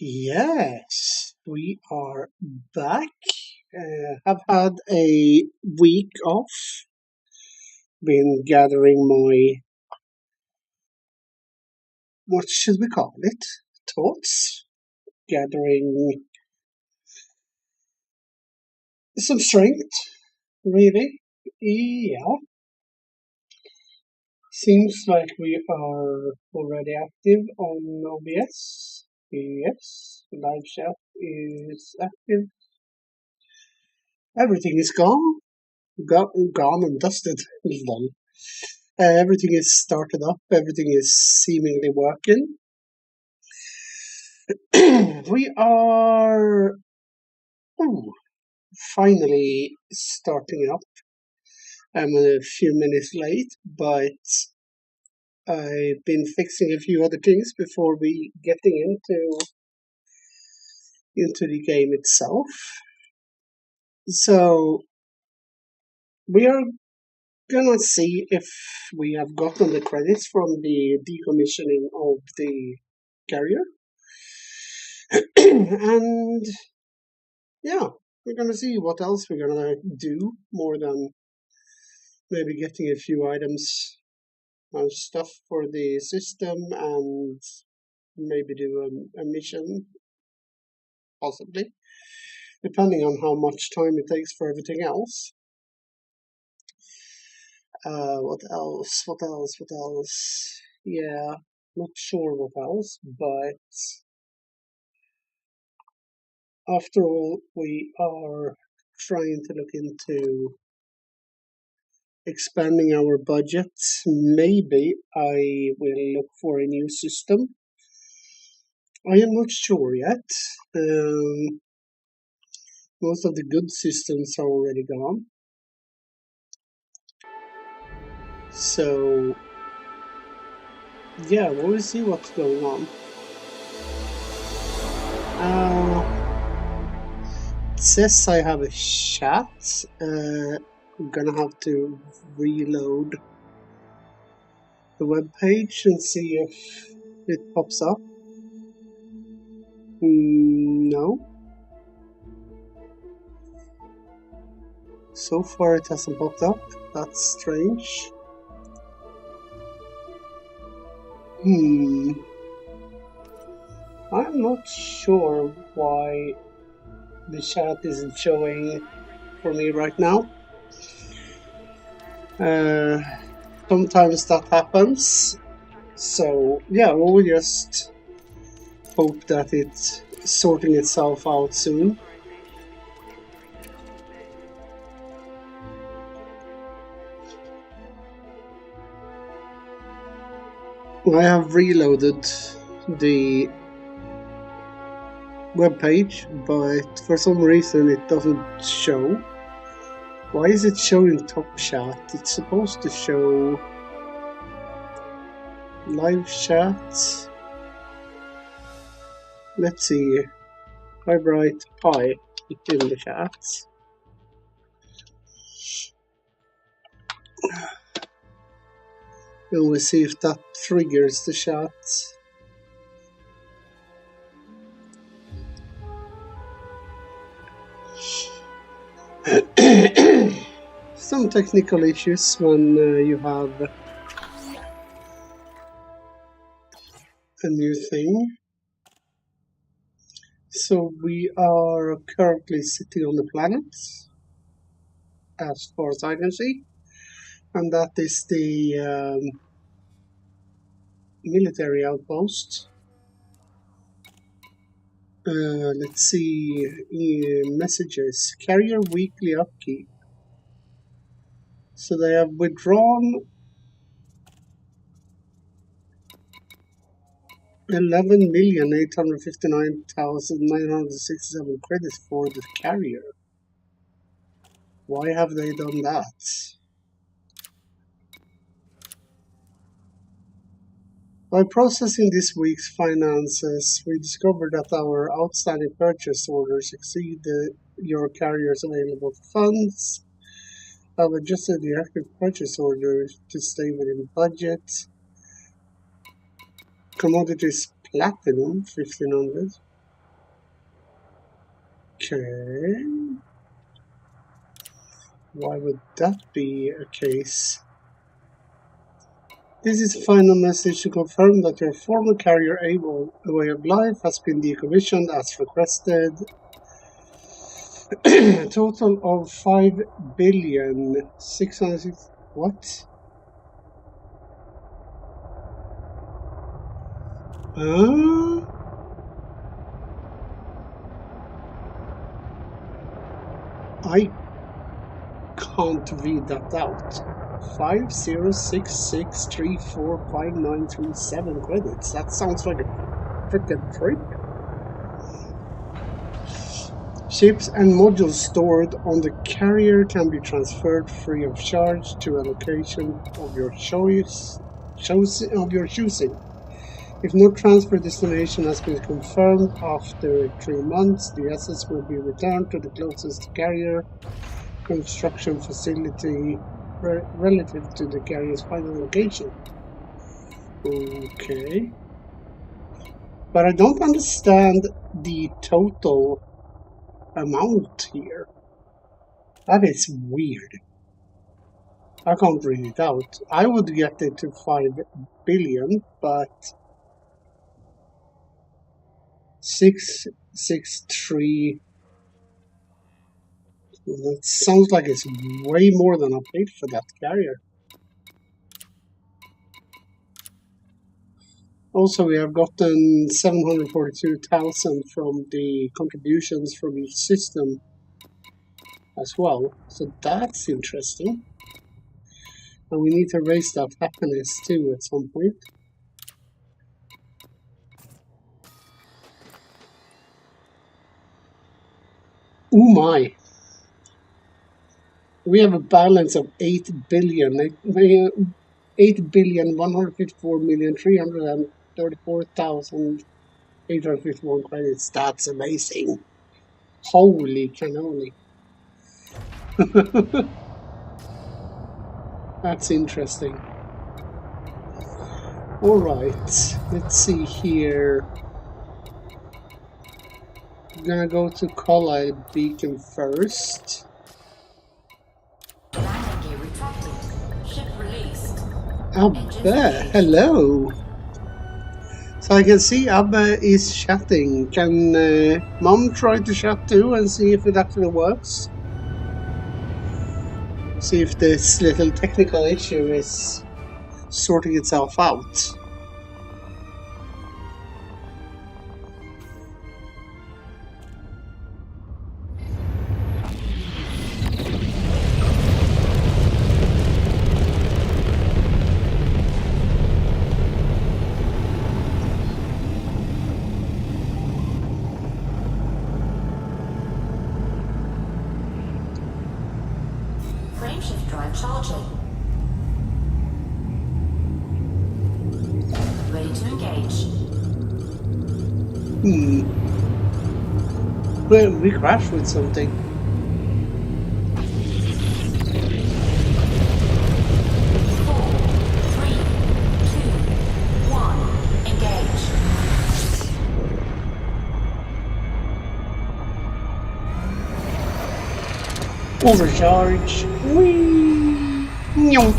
Yes, we are back. I've had a week off, been gathering my, what should we call it? Thoughts? Gathering some strength, really. Yeah, seems like we are already active on OBS. Yes, live chat is active. Everything is gone and dusted. Lol. Everything is started up. Everything is seemingly working. We are finally starting up. I'm a few minutes late, but I've been fixing a few other things before we getting into the game itself. So we are gonna see if we have gotten the credits from the decommissioning of the carrier. And yeah, we're gonna see what else we're gonna do more than maybe getting a few items and stuff for the system and maybe do a mission, possibly, depending on how much time it takes for everything else. What else? What else? What else? Yeah, not sure what else, but after all, we are trying to look into expanding our budget. Maybe I will look for a new system. I am not sure yet. Most of the good systems are already gone. So, yeah, we'll see what's going on. It says I have a chat. I'm gonna have to reload the web page and see if it pops up. No. So far it hasn't popped up. That's strange. I'm not sure why the chat isn't showing for me right now. Sometimes that happens. So yeah, we'll just hope that it's sorting itself out soon. I have reloaded the web page, but for some reason it doesn't show. Why is it showing top chat? It's supposed to show live chat. Let's see. I write hi in the chat. And we'll see if that triggers the chat. Some technical issues when you have a new thing. So we are currently sitting on the planet, as far as I can see, and that is the military outpost. Let's see, messages, carrier weekly upkeep. So they have withdrawn 11,859,967 credits for the carrier. Why have they done that? By processing this week's finances, we discovered that our outstanding purchase orders exceed your carrier's available funds. I've adjusted the active purchase order to stay within budget. Commodities platinum, 1500. Okay. Why would that be a case? This is a final message to confirm that your former carrier able way of life has been decommissioned as requested. A total of 5,606. What? I can't read that out. 5066345937 credits. That sounds like a freaking trip. Ships and modules stored on the carrier can be transferred free of charge to a location of your choosing. If no transfer destination has been confirmed after 3 months, the assets will be returned to the closest carrier construction facility relative to the carrier's final location. Okay. But I don't understand the total amount here. That is weird. I can't read it out. I would get it to 5 billion, but 663. That sounds like it's way more than I paid for that carrier. Also, we have gotten 742,000 from the contributions from each system as well. So that's interesting. And we need to raise that happiness too at some point. Oh my! We have a balance of 8,154,334,851 credits. That's amazing. Holy cannoli. That's interesting. Alright, let's see here. I'm gonna go to Collide Beacon first. Abba, hello! So I can see Abba is chatting. Can Mom try to chat too and see if it actually works? See if this little technical issue is sorting itself out. Well, we crashed with something. Overcharge. Whee! Nyong.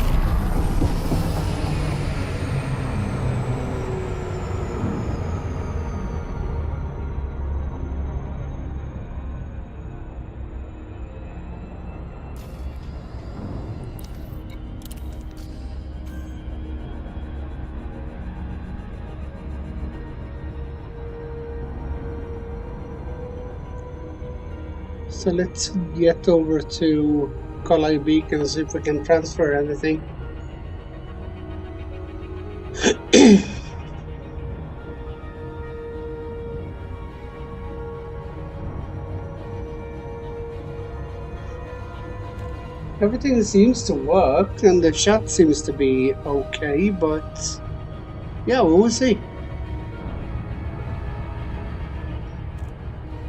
So let's get over to Collide Beacon and see if we can transfer everything. Everything seems to work and the chat seems to be okay, but yeah, we will see.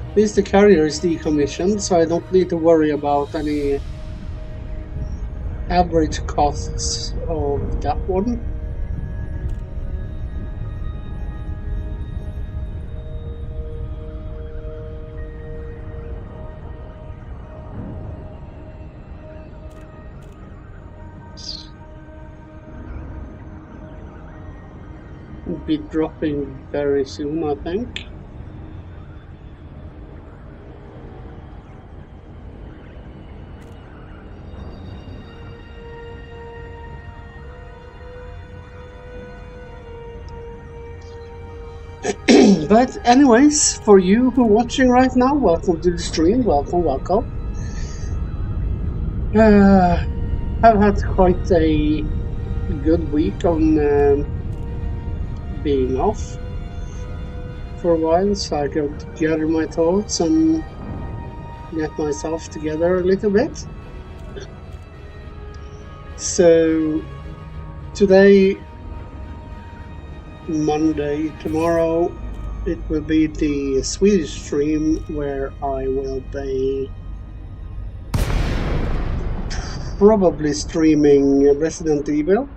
At least the carrier is decommissioned, so I don't need to worry about any average costs of that one. Will be dropping very soon, I think. But anyways, for you who are watching right now, welcome to the stream. Welcome. I've had quite a good week on being off for a while, so I could gather my thoughts and get myself together a little bit. So today, Monday, tomorrow, it will be the Swedish stream where I will be probably streaming Resident Evil,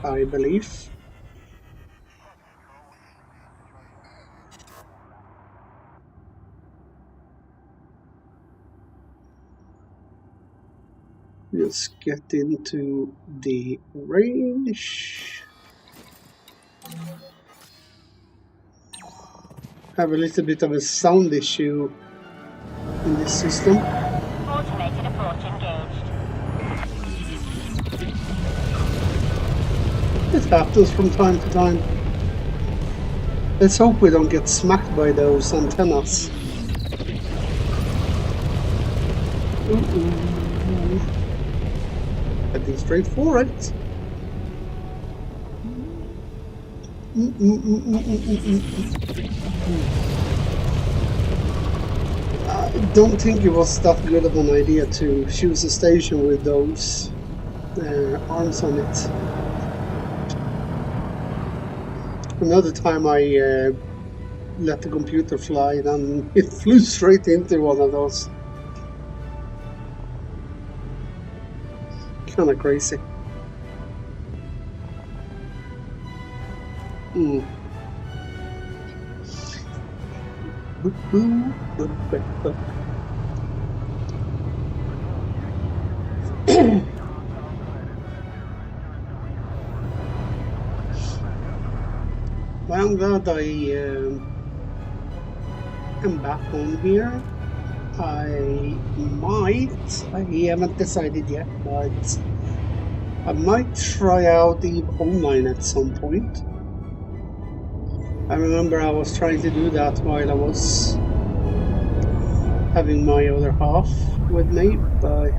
I believe. Let's get into the range. Have a little bit of a sound issue in this system. Automated approach engaged. It happens from time to time. Let's hope we don't get smacked by those antennas. Heading straight for it. I don't think it was that good of an idea to choose a station with those arms on it. Another time I let the computer fly and it flew straight into one of those. Kinda crazy. Well, I'm glad I am back on here. I haven't decided yet, but I might try out EVE Online at some point. I remember I was trying to do that while I was having my other half with me, but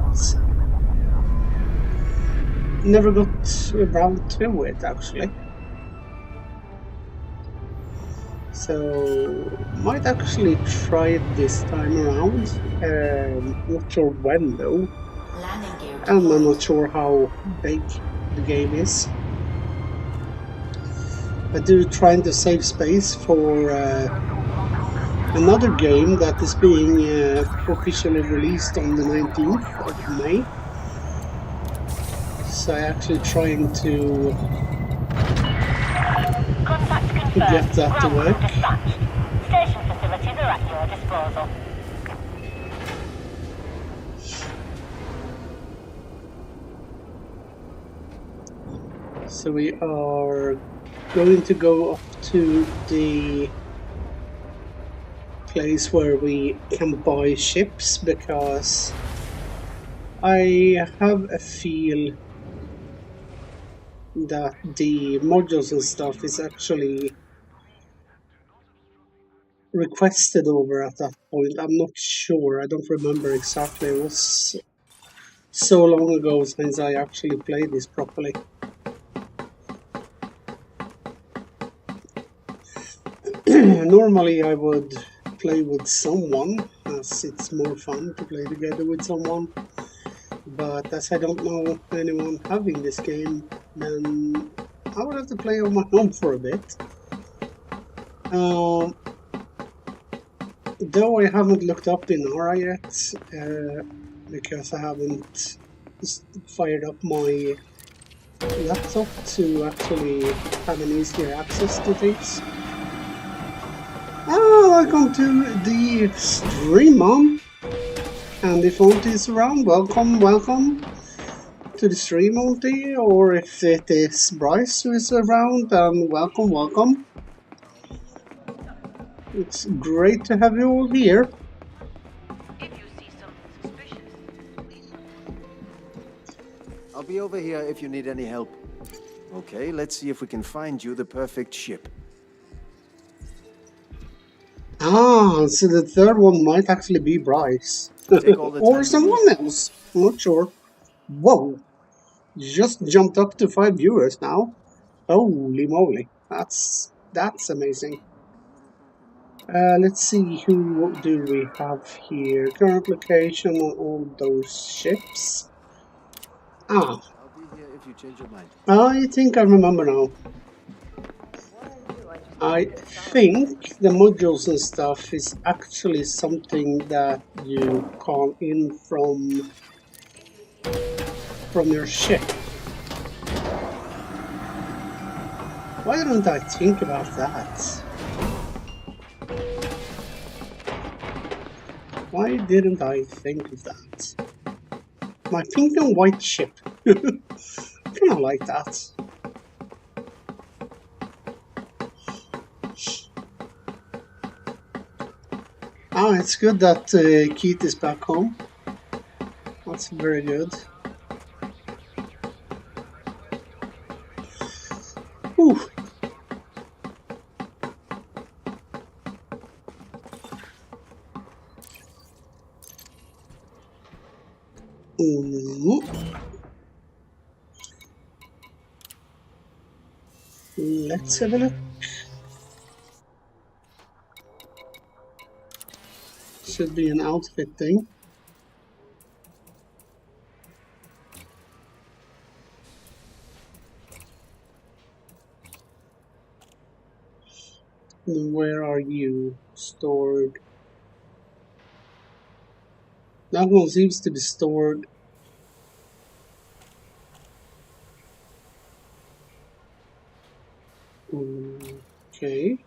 never got around to it actually. So might actually try it this time around. Not sure when though, and I'm not sure how big the game is. I do trying to save space for another game that is being officially released on the 19th of May. So I'm actually trying to get that to work. Station facilities are at your disposal. So we are going to go up to the place where we can buy ships, because I have a feel that the modules and stuff is actually requested over at that point. I'm not sure, I don't remember exactly. It was so long ago since I actually played this properly. Normally I would play with someone, as it's more fun to play together with someone, but as I don't know anyone having this game, then I would have to play on my own for a bit. Though I haven't looked up Inara yet, because I haven't just fired up my laptop to actually have an easier access to things. Welcome to the stream, Mom. And if Auntie is around, welcome to the stream, Auntie. Or if it is Bryce who is around, welcome. It's great to have you all here. If you see something suspicious, I'll be over here if you need any help. Okay, let's see if we can find you the perfect ship. So the third one might actually be Bryce. Take all the Or time someone else. I'm not sure. Whoa. Just jumped up to 5 viewers now. Holy moly. That's amazing. Let's see, who do we have here? Current location on all those ships. I'll be here if you change your mind. I think I remember now. I think the modules and stuff is actually something that you call in from your ship. Why don't I think about that? Why didn't I think of that? My pink and white ship. Kinda like that. It's good that Keith is back home. That's very good. Whew. Let's have a look. Should be an outfit thing. Where are you stored? That one seems to be stored. Okay.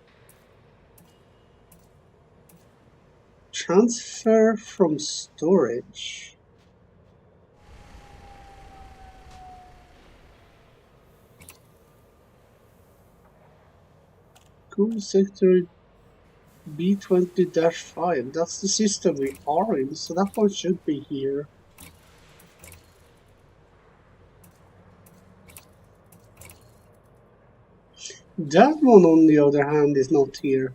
Transfer from storage. Cool sector B20-5. That's the system we are in, so that one should be here. That one, on the other hand, is not here.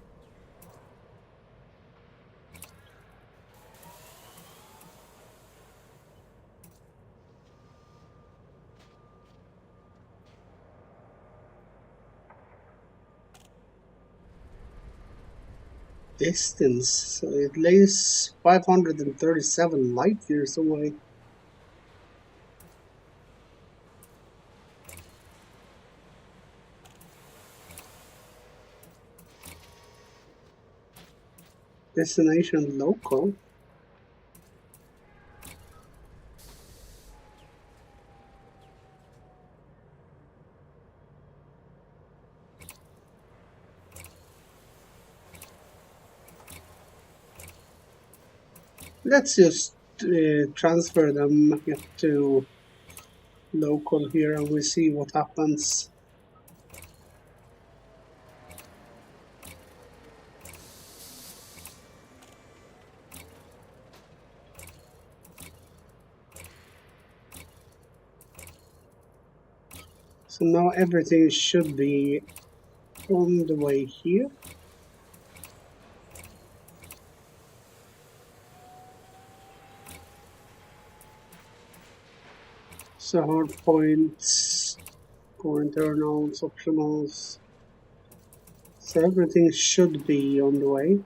Distance. So it lays 537 light years away. Destination local. Let's just transfer them to local here and we see what happens. So now everything should be on the way here. So hard points, core internals, optionals. So everything should be on the way.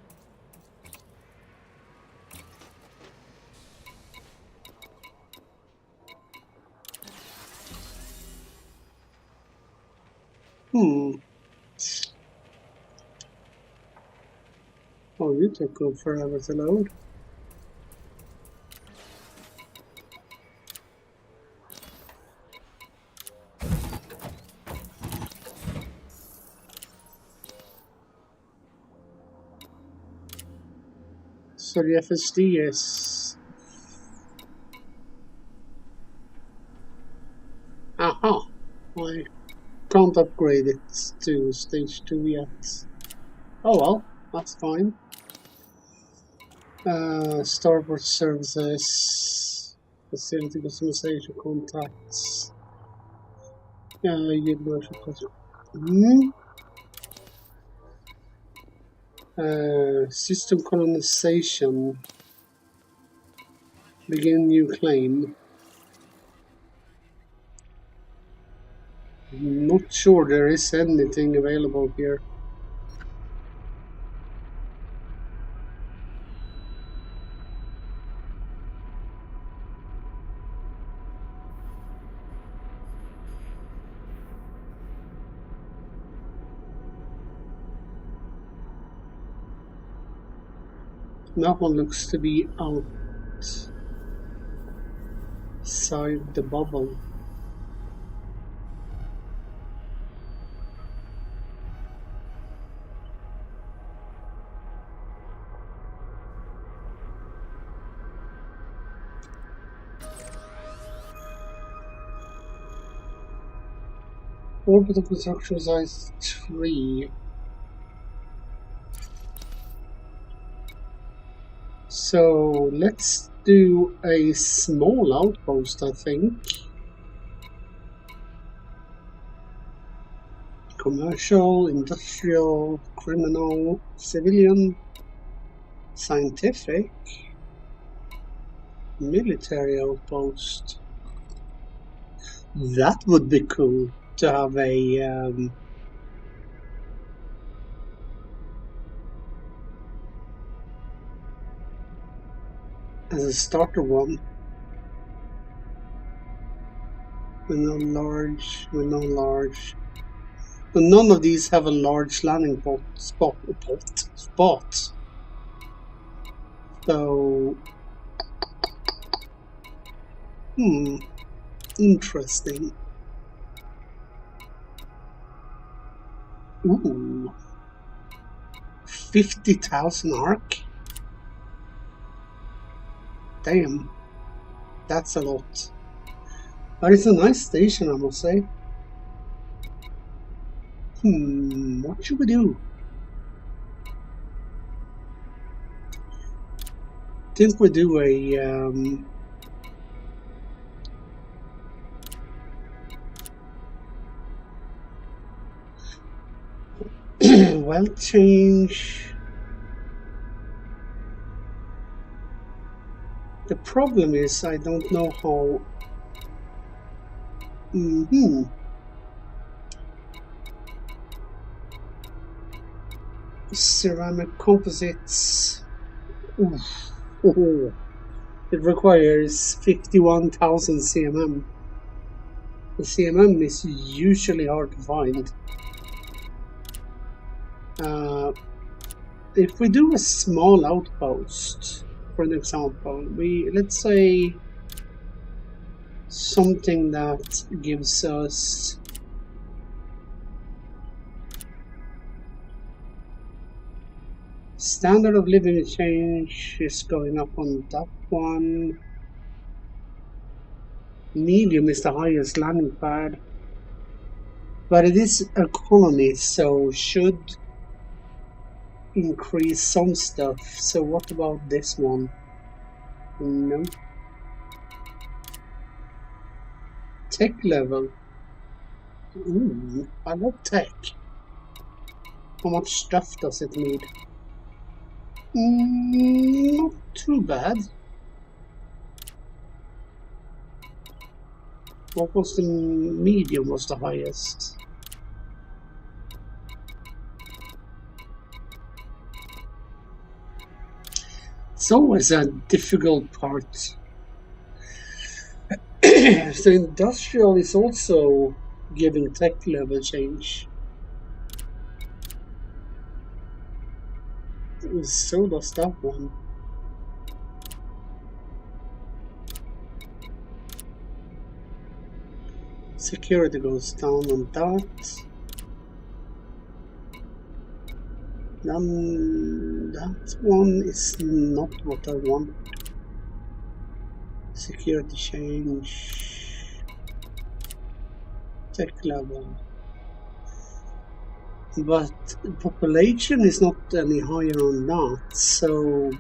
Oh, you took forever to load. So the FSD is... Aha! I can't upgrade it to stage 2 yet. Oh well, that's fine. Starboard services, facility customization contacts. Universal system colonization. Begin new claim. Not sure there is anything available here. That one looks to be outside the bubble. Orbital construction size 3. So let's do a small outpost, I think. Commercial, industrial, criminal, civilian, scientific, military outpost. That would be cool to have a as a starter one. We're not large. But none of these have a large landing spot. So, interesting. Ooh, 50,000 arc. Damn, that's a lot. But it's a nice station, I must say. What should we do? I think we do a well change. The problem is I don't know how. Ceramic composites. Oof. Oh. It requires 51,000 cmm. The cmm is usually hard to find. If we do a small outpost, for an example, let's say something that gives us standard of living change is going up on that one. Medium is the highest landing pad, but it is a colony, so should increase some stuff. So what about this one? No. Tech level. Ooh, I love tech. How much stuff does it need? Not too bad. What was the medium was the highest? It's always a difficult part. So industrial is also giving tech level change. So does that one. Security goes down on that. That one is not what I want. Security change. Tech level. But population is not any higher on that, so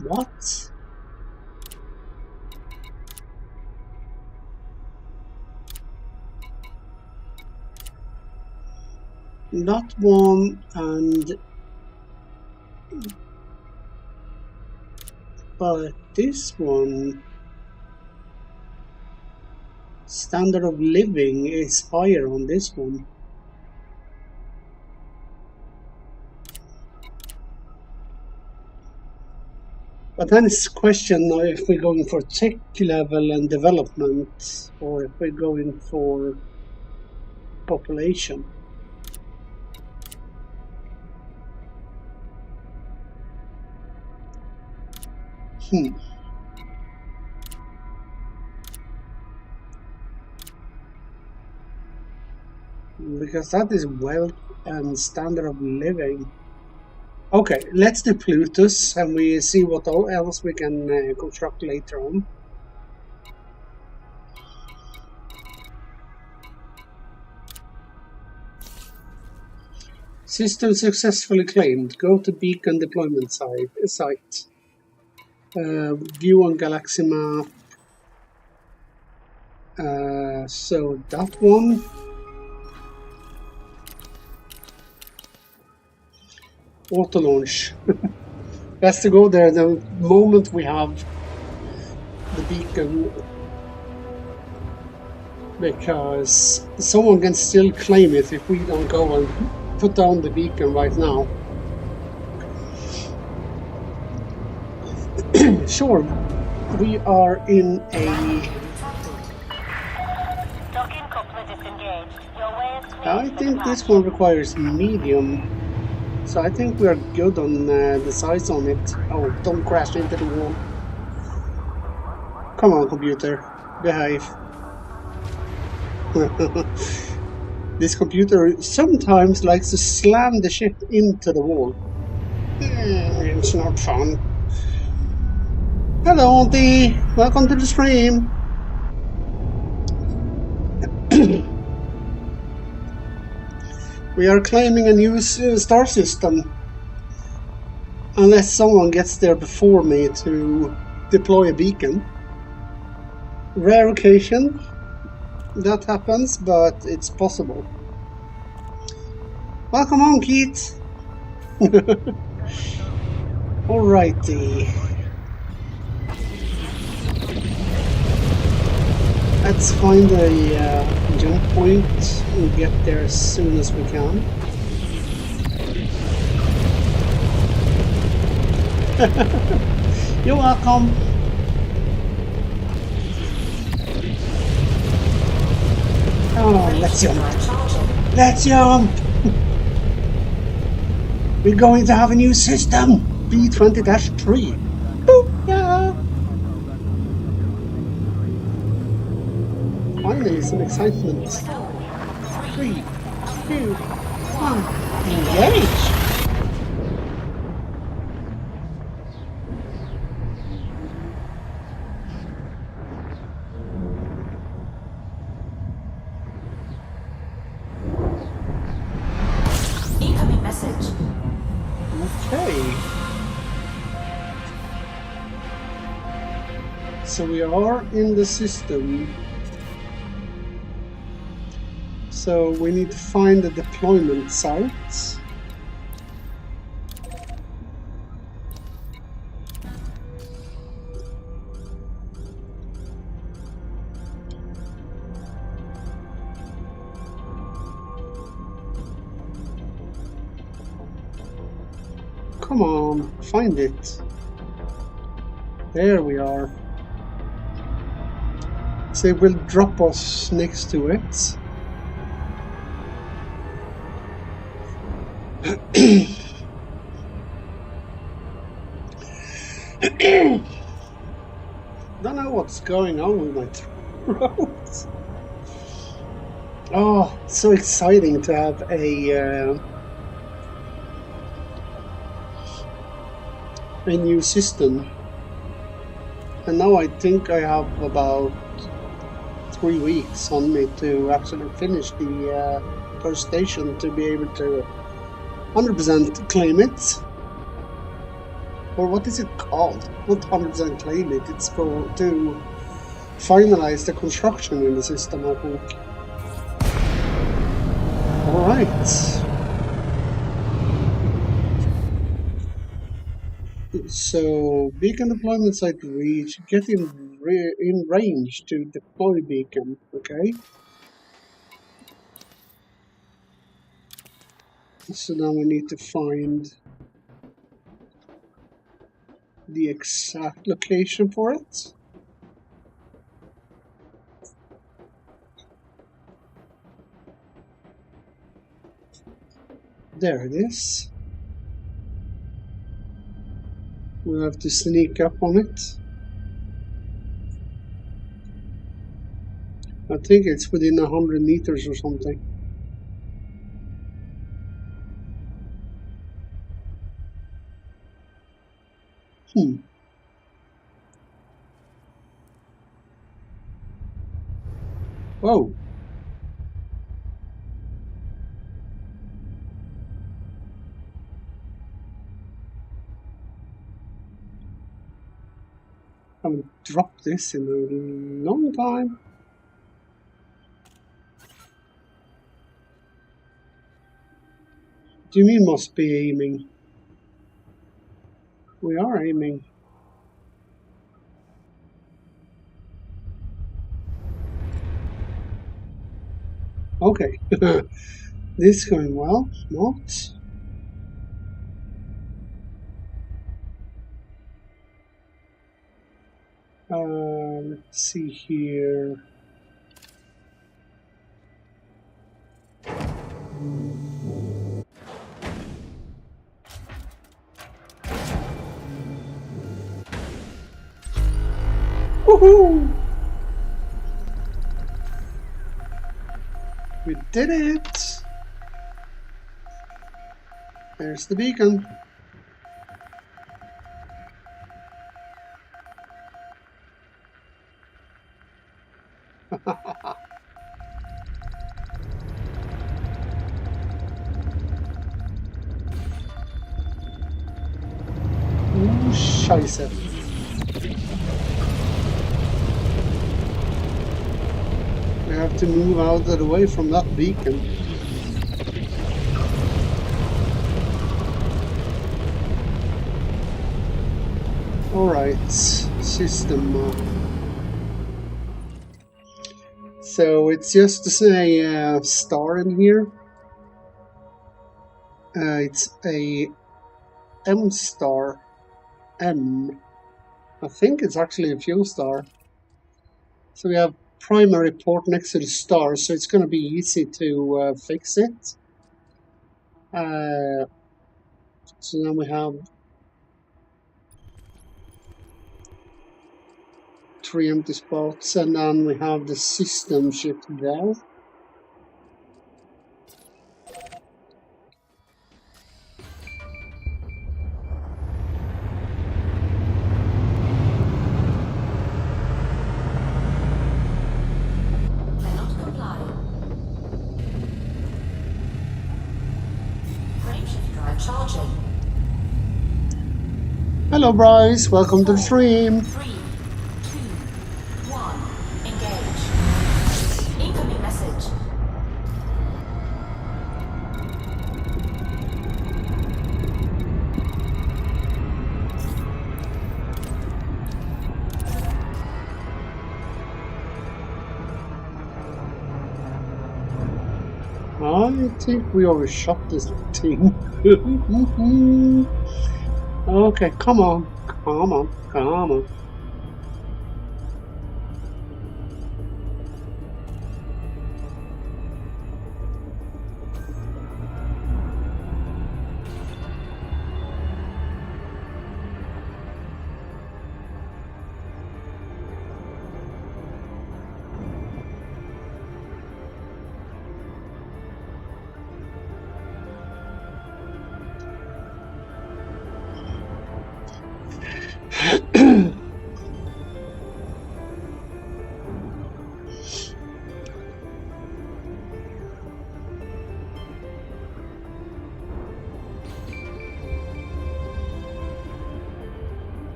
what? That one and but this one, standard of living is higher on this one. But then it's a question if we're going for tech level and development or if we're going for population. Because that is wealth and standard of living. Okay, let's do Plutus and we see what else we can construct later on. System successfully claimed. Go to beacon deployment site. View on galaxy map. So that one. Auto launch. Best to go there the moment we have the beacon, because someone can still claim it if we don't go and put down the beacon right now. Sure, we are in a... Docking coupler disengaged. Your way is clear. I think this one requires medium. So I think we are good on the size on it. Oh, don't crash into the wall. Come on, computer. Behave. This computer sometimes likes to slam the ship into the wall. It's not fun. Hello, Auntie. Welcome to the stream. We are claiming a new star system. Unless someone gets there before me to deploy a beacon. Rare occasion that happens, but it's possible. Welcome on, Keith. Alrighty. Let's find a jump point and get there as soon as we can. You're welcome. Oh, let's jump. Let's jump. We're going to have a new system. B20-3. Booyah! Finally, some excitement. 3, 2, 1, engage! Incoming message. Okay. So we are in the system. So we need to find the deployment site. Come on, find it. There we are. So it will drop us next to it. Don't know what's going on with my throat. Oh, so exciting to have a a new system. And now I think I have about 3 weeks on me to actually finish the first station to be able to 100% claim it. Or what is it called? Not 100% claim it, it's for to finalize the construction in the system, I think. Alright. So, beacon deployment site reach, get in range to deploy beacon, okay? So now we need to find the exact location for it. There it is. We'll have to sneak up on it. I think it's within 100 meters or something. Whoa. I haven't dropped this in a long time. What do you mean must be aiming? We are aiming. Okay. This going well, not. Let's see here. Woohoo! We did it! There's the beacon. Ooh, Scheiße. We have to move out of the way from that beacon. Alright, system. So it's just to say star in here. It's a M star. M. I think it's actually a fuel star. So we have primary port next to the star, so it's going to be easy to fix it. So then we have 3 empty spots, and then we have the system ship there. Cannot comply. Frameshift drive charging. Hello Bryce, welcome to the stream. 3, 2, 1, engage. Incoming message. I think we overshot this thing. Okay, come on, come on, come on.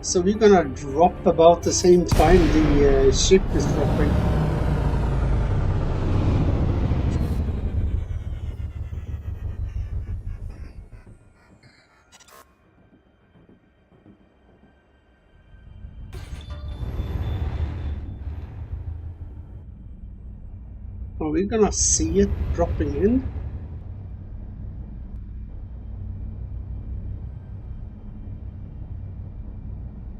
So we're gonna drop about the same time the ship is dropping. Are we gonna see it dropping in?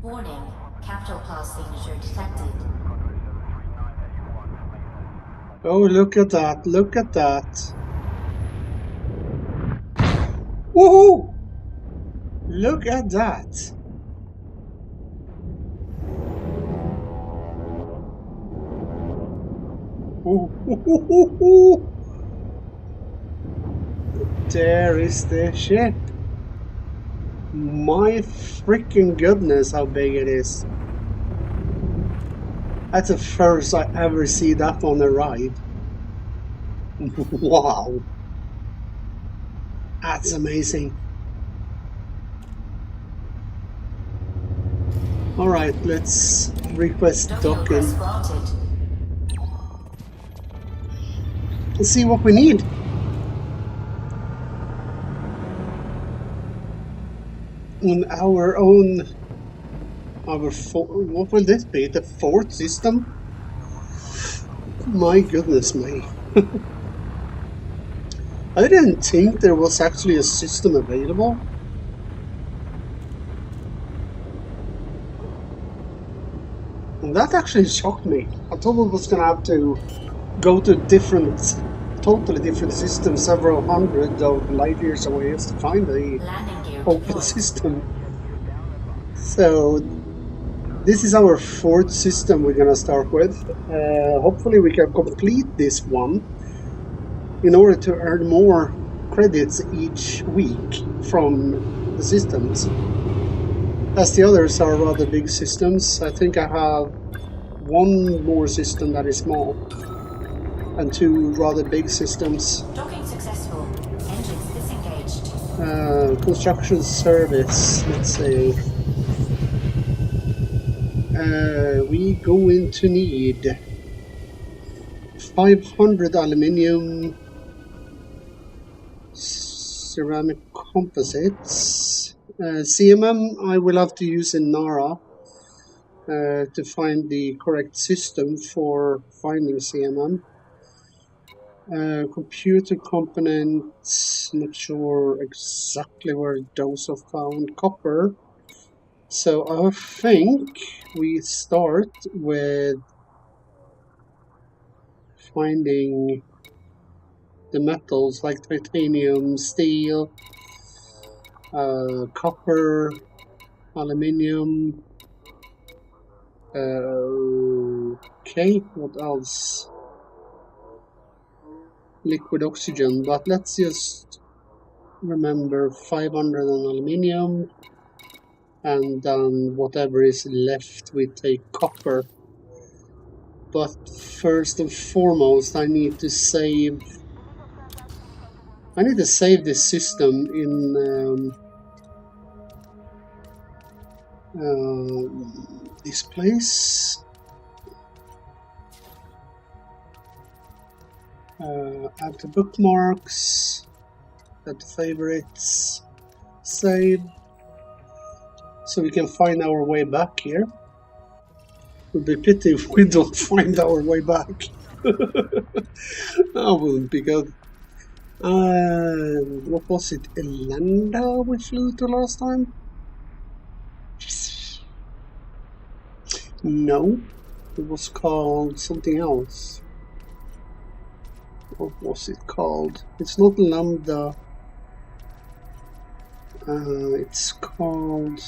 Warning, capital class signature detected. Oh, look at that, look at that. Woohoo! Look at that. Ooh. There is the ship. My freaking goodness, how big it is. That's the first I ever see that on a ride. Wow. That's amazing. Alright, let's request docking. Request granted. Let's see what we need. On our own... what will this be? The fourth system? My goodness me. I didn't think there was actually a system available. And that actually shocked me. I thought we was gonna have to go to totally different systems, several hundred of light years away just to find the open system. So this is our fourth system we're gonna start with. Hopefully we can complete this one in order to earn more credits each week from the systems. As the others are rather big systems, I think I have one more system that is small and two rather big systems. Docking successful. Engines disengaged. Construction service, let's see. We going to need 500 aluminium, ceramic composites, CMM I will have to use in Nara to find the correct system for finding CMM. Computer components, not sure exactly where those are found. Copper. So I think we start with finding the metals like titanium, steel, copper, aluminium. Okay, what else? Liquid oxygen, but let's just remember 500 on aluminium, and then whatever is left we take copper. But first and foremost I need to save this system in this place. Add the bookmarks, add the favorites, save, so we can find our way back here. It would be pity if we don't find our way back. That wouldn't be good. What was it? Elenda we flew to last time? No, it was called something else. What was it called? It's not Lambda. It's called...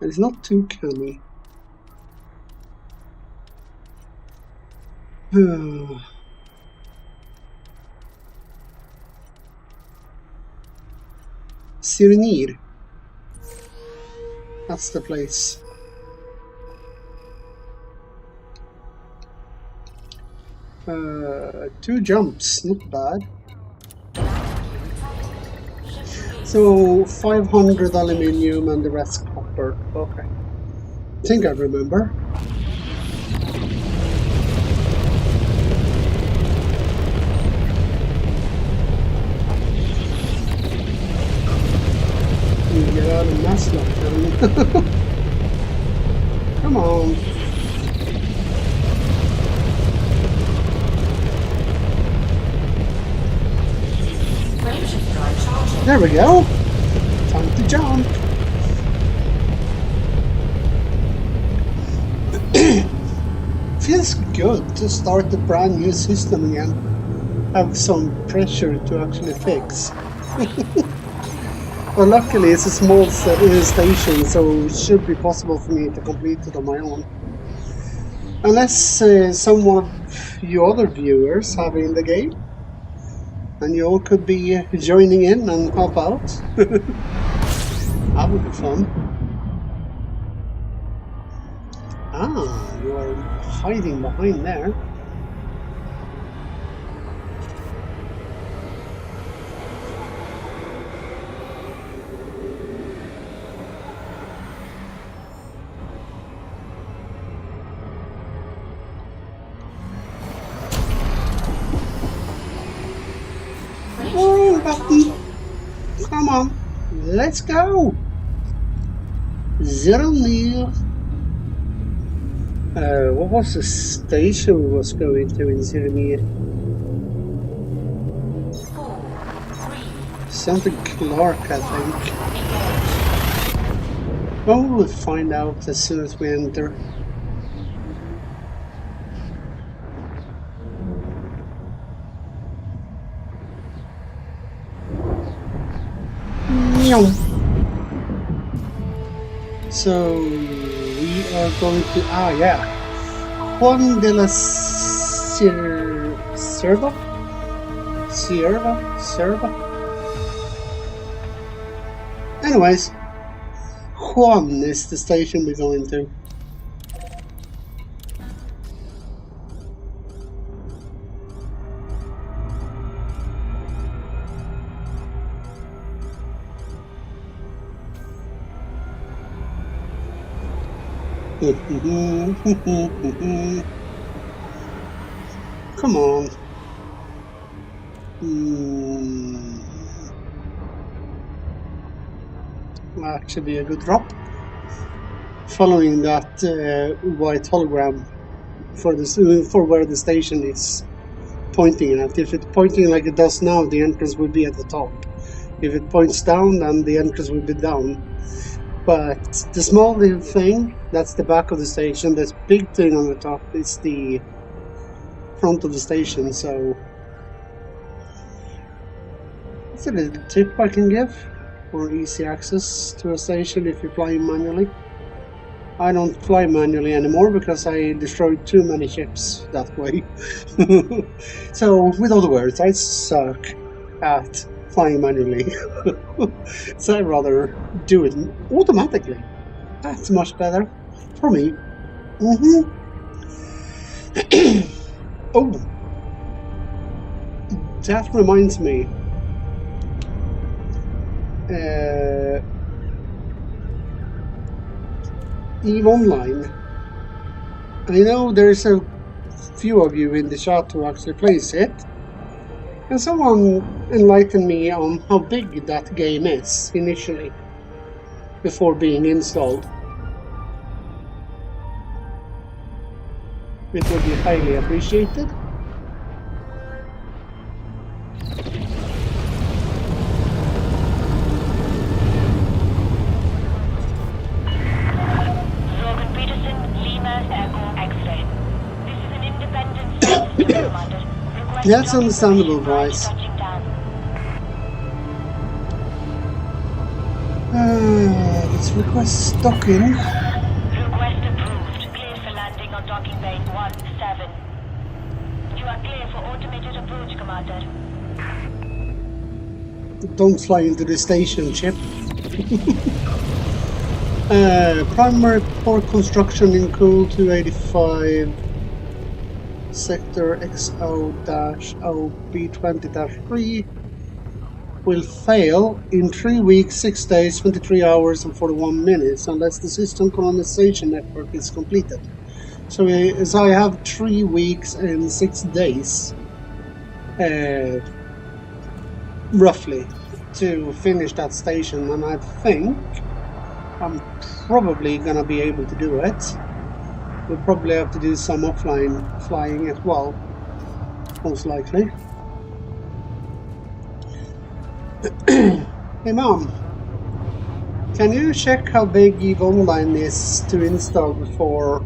It's not too canny. Sirenir. That's the place. Two jumps, not bad. So 500 aluminium and the rest copper. Okay. I think I remember. You get out of mess like that. Come on. Frameshift drive charging. There we go. Time to jump. Feels good to start a brand new system again. Have some pressure to actually fix. Well, luckily it's a small station, so it should be possible for me to complete it on my own. Unless some of you other viewers have in the game, and you all could be joining in and help out. That would be fun. Ah, you are hiding behind there. Oh, Bucky. Come on, let's go. Zero near. What was the station we was going to in Zeremir? 4, 3, Something Clark, I think. Well, we'll find out as soon as we enter. So we are going to Juan de la Sierva. Anyways, Juan is the station we're going to. Come on. Actually a good drop. Following that white hologram for where the station is pointing at. If it's pointing like it does now, the entrance will be at the top. If it points down, then the entrance will be down. But the small little thing, that's the back of the station. This big thing on the top is the front of the station, so that's a little tip I can give for easy access to a station if you're flying manually. I don't fly manually anymore because I destroyed too many ships that way. So, with other words, I suck at flying manually. So I'd rather do it automatically. That's much better for me. Oh, that reminds me. EVE Online. I know there's a few of you in the chat who actually plays it. And someone enlightened me on how big that game is initially, before being installed. It would be highly appreciated. Logan Peterson, Lima Echo X-ray. This is an independent system commander. Request That's understandable, guys. touching down. Let's request docking. Request approved. Clear for landing on docking bay 17. You are clear for automated approach, Commander. Don't fly into the station, Chip. Primary port construction in Cool 285. Sector XO-OB20-3. will fail in 3 weeks, 6 days, 23 hours, and 41 minutes unless the system colonization network is completed. So as I have 3 weeks and 6 days, roughly, to finish that station, and I think I'm probably gonna be able to do it. We'll probably have to do some offline flying as well, most likely. Hey Mom, can you check how big EVE Online is to install before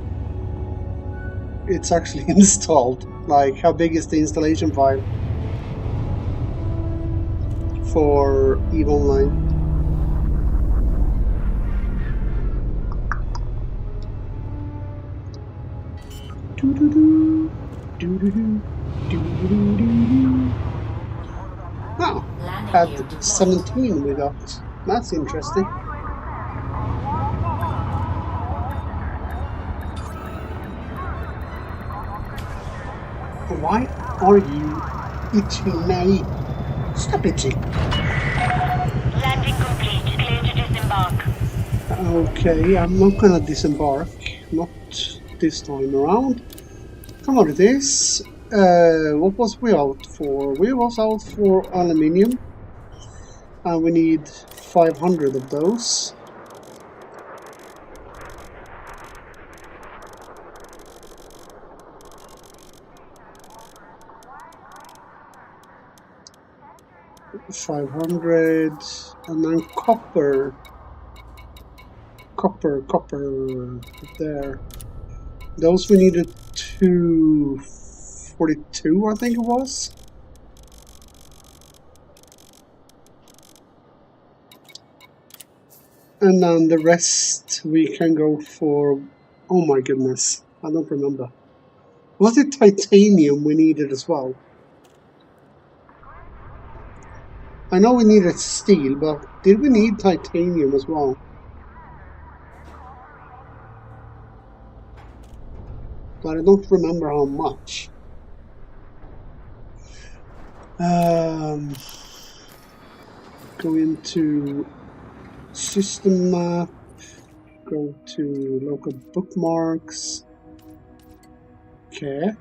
it's actually installed? Like, how big is the installation file for EVE Online? Doo-doo-doo, doo-doo-doo, doo-doo-doo-doo-doo. Oh, Landing at gear deployed. 17 we got. That's interesting. Why are you itching me? Stop itching. Landing complete. Clear to disembark. Okay, I'm not gonna disembark. Not this time around. Commodities. What was we out for? We was out for aluminium. And we need 500 of those. $500, and then copper, there. Those we needed 242, I think it was. And then the rest we can go for, oh my goodness, I don't remember. Was it titanium we needed as well? I know we needed steel, but did we need titanium as well? But I don't remember how much. Go into system map, go to local bookmarks. Okay.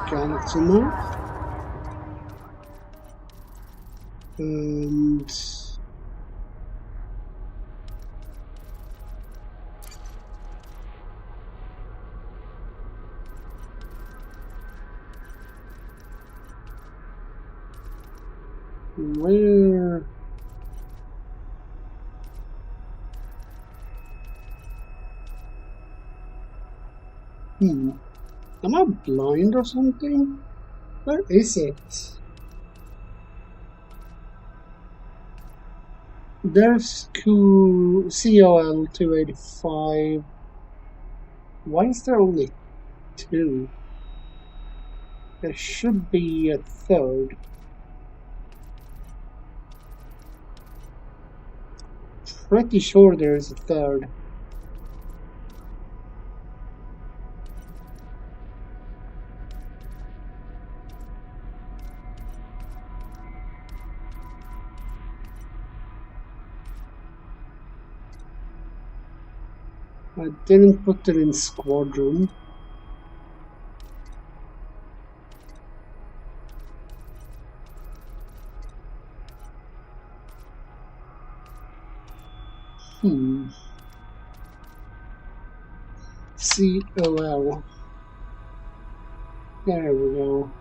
Galaxy map. And where? Am I blind or something? Where is it? There's COL 285. Why is there only 2? There should be a third. Pretty sure there's a third. I didn't put it in squadron. COL. There we go.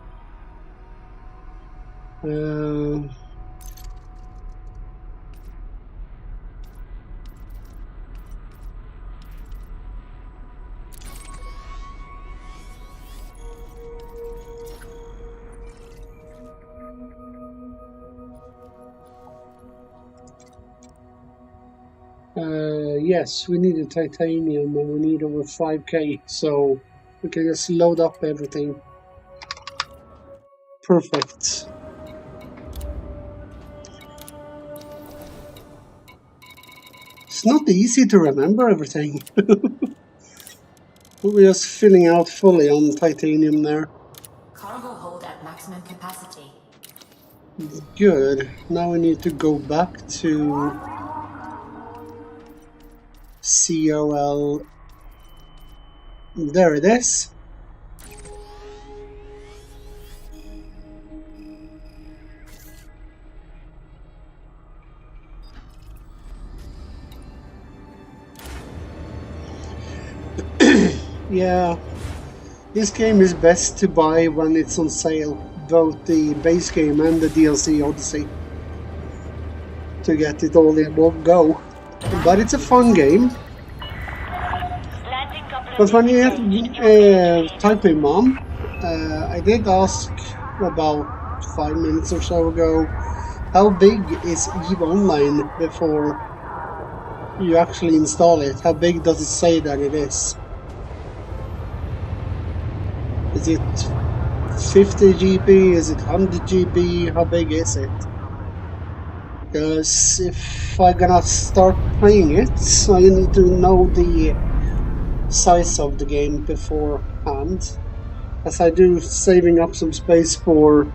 Yes, we need a titanium and we need over 5k, so we can just load up everything. Perfect. It's not easy to remember everything. We're just filling out fully on titanium there. Cargo hold at maximum capacity. Good. Now we need to go back to COL. There it is. Yeah, this game is best to buy when it's on sale, both the base game and the DLC Odyssey, to get it all in one go. But it's a fun game. But when you type in mom, I did ask about 5 minutes or so ago, how big is EVE Online before you actually install it? How big does it say that it is? Is it 50 GB? Is it 100 GB? How big is it? Because if I'm gonna start playing it, I need to know the size of the game beforehand, as I do saving up some space for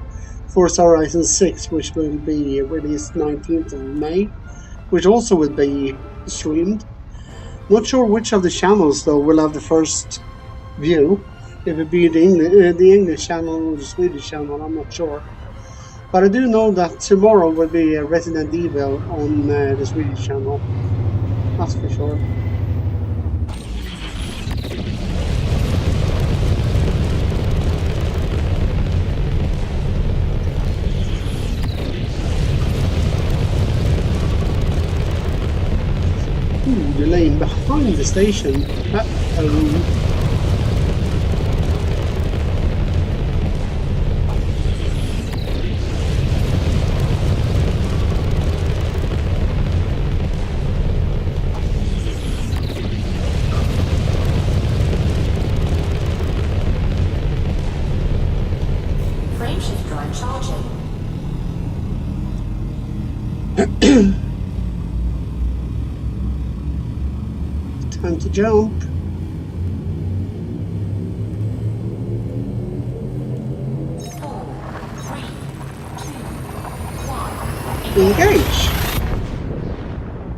Forza Horizon 6, which will be released 19th of May, which also will be streamed. Not sure which of the channels though will have the first view. If it be the English channel or the Swedish channel, I'm not sure. But I do know that tomorrow will be Resident Evil on the Swedish channel. That's for sure. The lane behind the station. Uh-oh. Frameshift drive charging. Time to jump. 4, 3, 2, 1. Engage.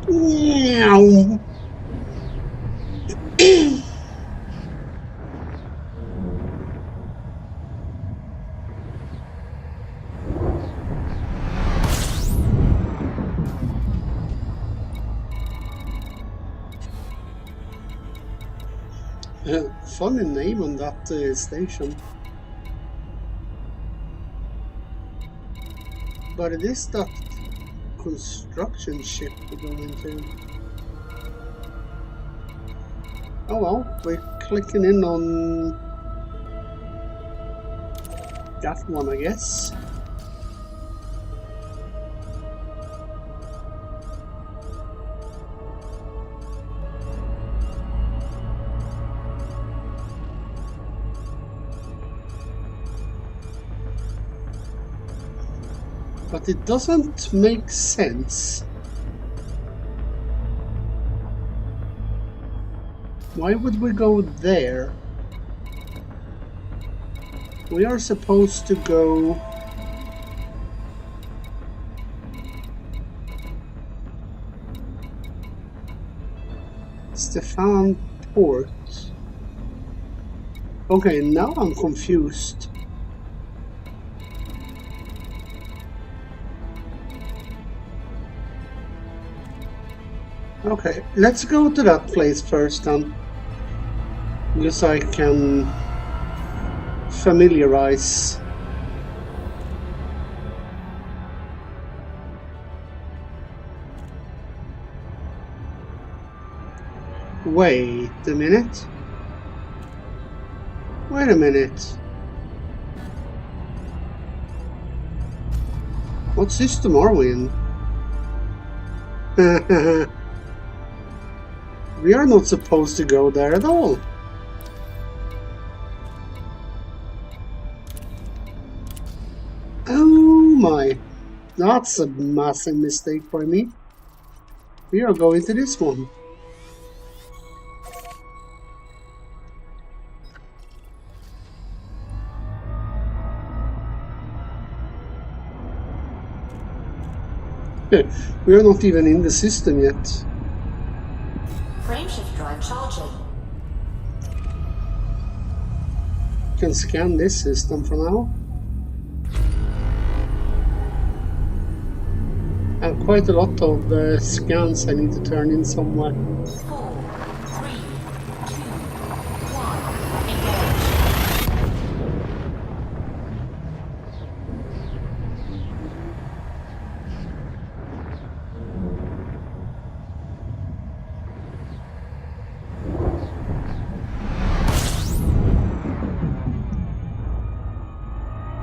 Meow. Funny name on that station. But it is that construction ship we're going to. Oh well, we're clicking in on that one, I guess. But it doesn't make sense. Why would we go there? We are supposed to go Stefan Port. Okay, now I'm confused. Okay, let's go to that place first then. Just so I can familiarize. Wait a minute. Wait a minute. What system are we in? We are not supposed to go there at all. Oh my. That's a massive mistake by me. We are going to this one. We are not even in the system yet. Frameshift drive charging. Can scan this system for now. I have quite a lot of scans I need to turn in somewhere. 4, 3, 2, 1.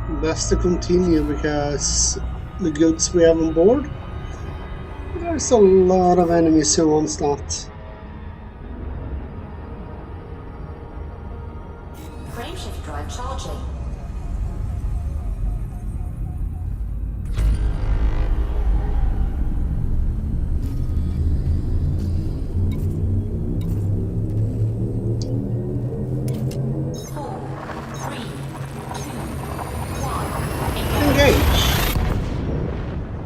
Engage. Best to continue because the goods we have on board, there's a lot of enemies who wants that. Frameshift drive charging. Engage.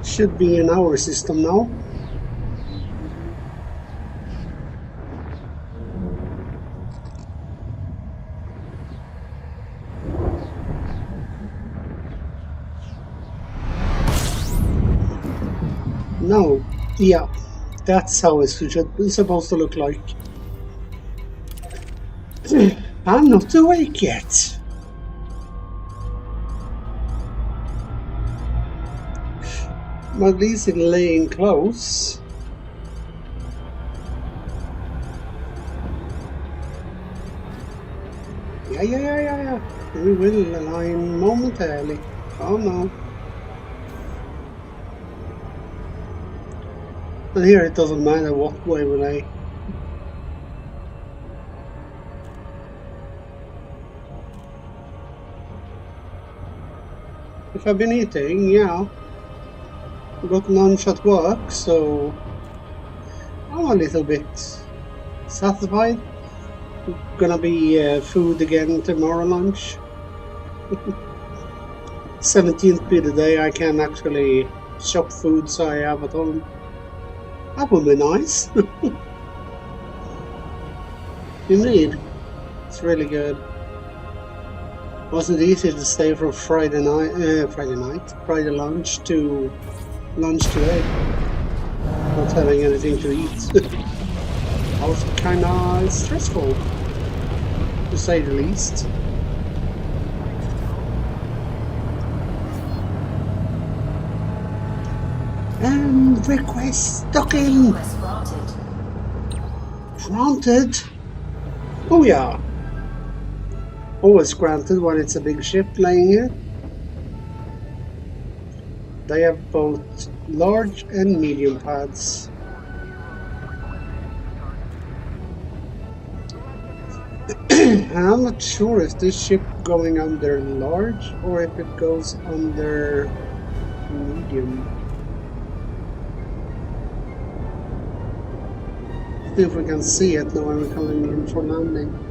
Should be in our system now. No, yeah, that's how it should be supposed to look like. I'm not awake yet. But at least it's laying close. Yeah. We will align momentarily. Oh no. And here it doesn't matter what way we lay. If I've been eating, yeah. Got lunch at work, so I'm a little bit satisfied. Gonna be food again tomorrow lunch. 17th be the day I can actually shop food so I have at home. That would be nice. Indeed, it's really good. Wasn't easy to stay from Friday lunch to lunch today. Not having anything to eat. That was kinda stressful, to say the least. And request docking! Request granted. Granted? Oh yeah. Always granted when it's a big ship laying here. They have both large and medium pads. And I'm not sure if this ship going under large or if it goes under medium. See if we can see it now when we're coming in for landing.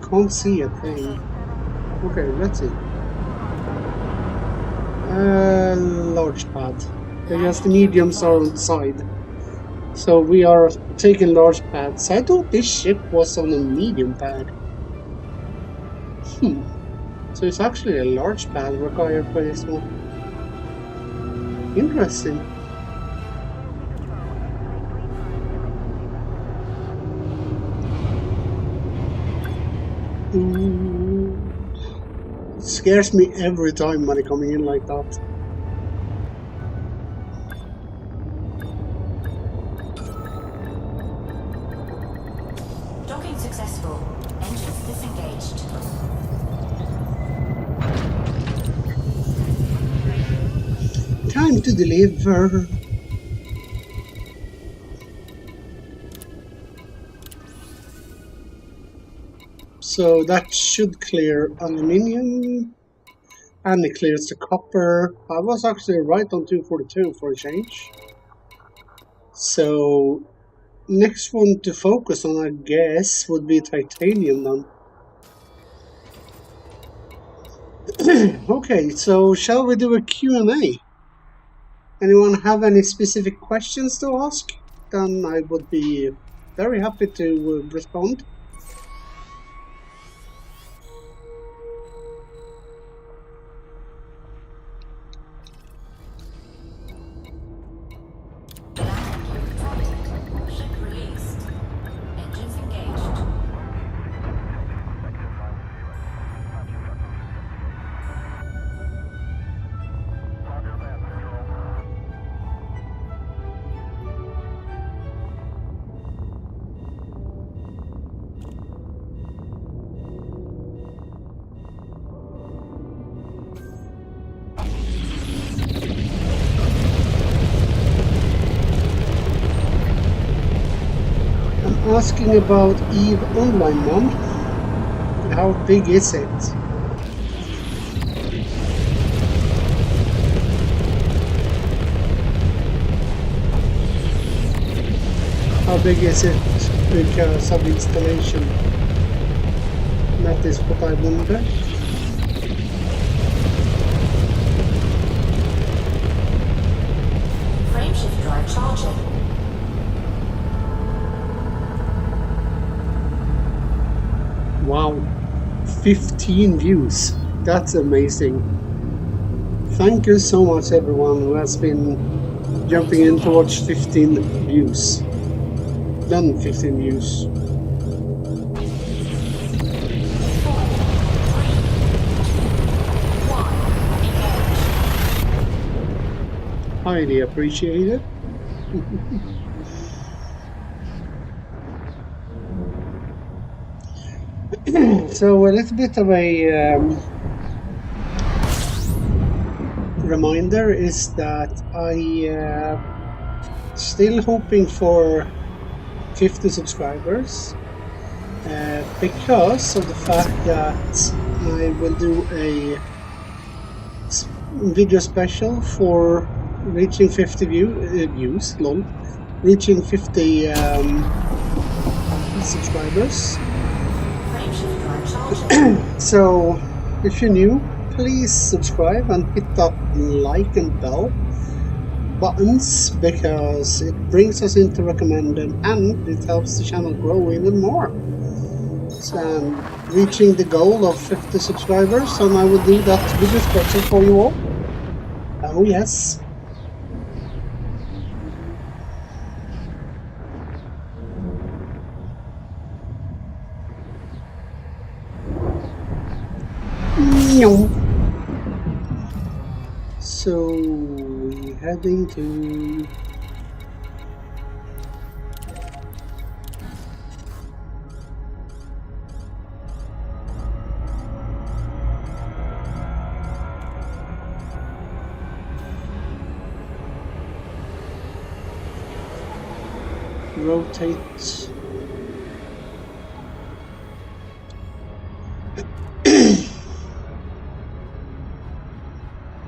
Can't see a thing. Okay, let's see. Large pad. Because the mediums are on the side. So we are taking large pads. I thought this ship was on a medium pad. So it's actually a large pad required for this one. Interesting. It scares me every time when they're coming in like that. Docking successful. Engines disengaged. Time to deliver. So that should clear aluminium, and it clears the copper. I was actually right on 242 for a change. So next one to focus on, I guess, would be titanium then. Okay, so shall we do a Q&A? Anyone have any specific questions to ask? Then I would be very happy to respond. Ship released. Engines engaged. I'm asking about EVE Online Mom. How big is it? How big is it because of installation? That is what I wonder. Frameshift drive charging. Wow, 15 views. That's amazing. Thank you so much everyone who has been jumping in to watch 15 views. Done 15 views. 4, 3, 2, 1. Engage. Highly appreciated. So a little bit of a reminder is that I still hoping for 50 subscribers because of the fact that I will do a video special for reaching 50 views, lol, reaching 50 subscribers. Frameshift drive charging. So if you're new, please subscribe and hit that like and bell buttons because it brings us into recommended and it helps the channel grow even more. So reaching the goal of 50 subscribers, and I will do that video special for you all. Oh yes. So we're heading to rotate.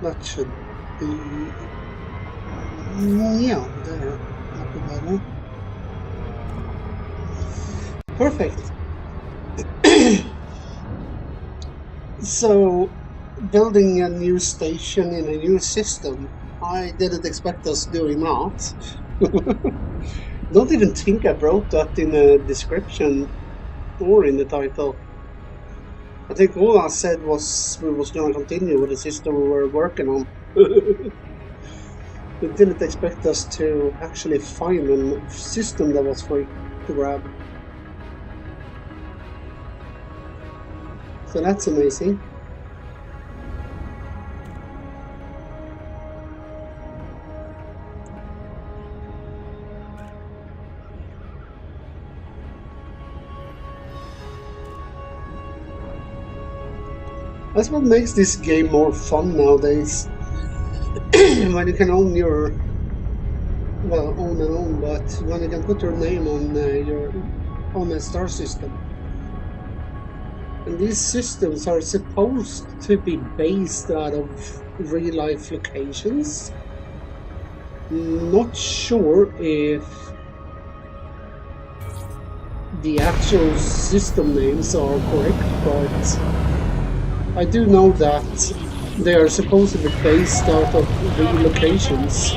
That should be, yeah, there, up better. Perfect. So, building a new station in a new system, I didn't expect us doing that. Don't even think I wrote that in the description or in the title. I think all I said was we was going to continue with the system we were working on. We didn't expect us to actually find a system that was free to grab. So that's amazing. That's what makes this game more fun nowadays. When you can own your, well, own and own, but when you can put your name on a star system. And these systems are supposed to be based out of real-life locations. Not sure if the actual system names are correct, but I do know that they are supposed to be based out of real locations,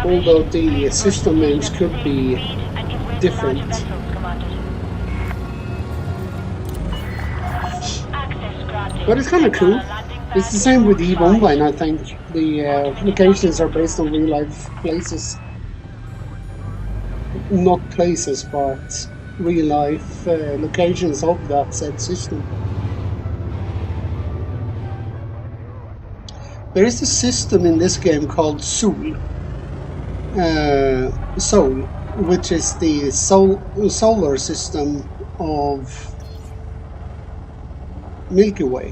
although the system names could be different. But it's kind of cool. It's the same with EVE Online, I think. The locations are based on real life places. Not places, but real life locations of that said system. There is a system in this game called Soul, which is the solar system of Milky Way,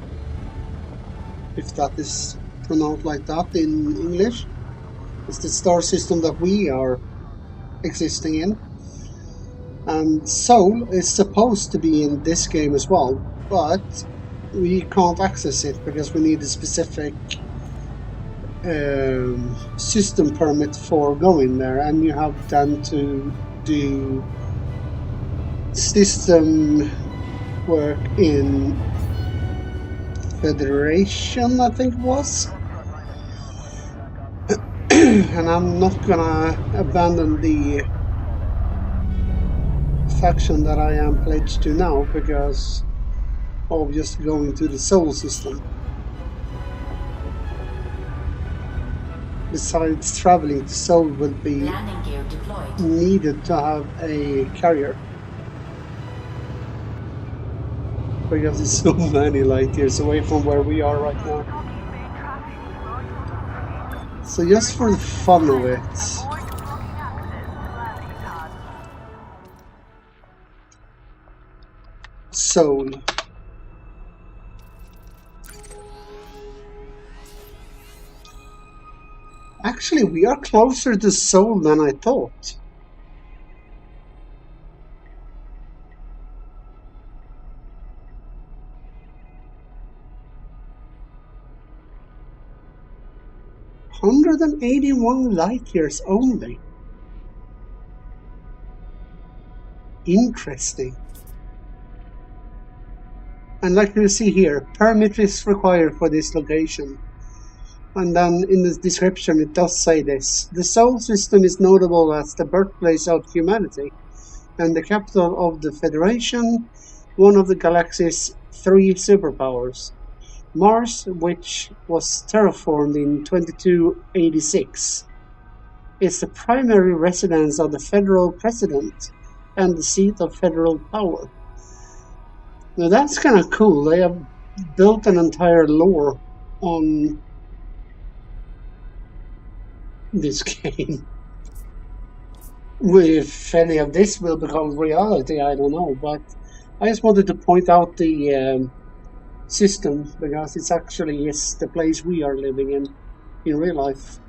if that is pronounced like that in English. It's the star system that we are existing in. And Soul is supposed to be in this game as well, but we can't access it because we need a specific system permit for going there, and you have then to do system work in Federation, I think it was. And I'm not gonna abandon the faction that I am pledged to now because of just going to the Soul system. Besides, traveling to Soul would be Landing gear deployed. needed to have a carrier, because it's so many light years away from where we are right now. So just for the fun of it, Soul. Actually, we are closer to Soul than I thought. "181 light years only. Interesting. And like you see here, permit is required for this location. And then in the description it does say this. The Soul system is notable as the birthplace of humanity and the capital of the Federation, one of the galaxy's 3 superpowers. Mars, which was terraformed in 2286, is the primary residence of the federal president and the seat of federal power. Now that's kind of cool. They have built an entire lore on this game. If any of this will become reality, I don't know, but I just wanted to point out the system because it's actually the place we are living in real life.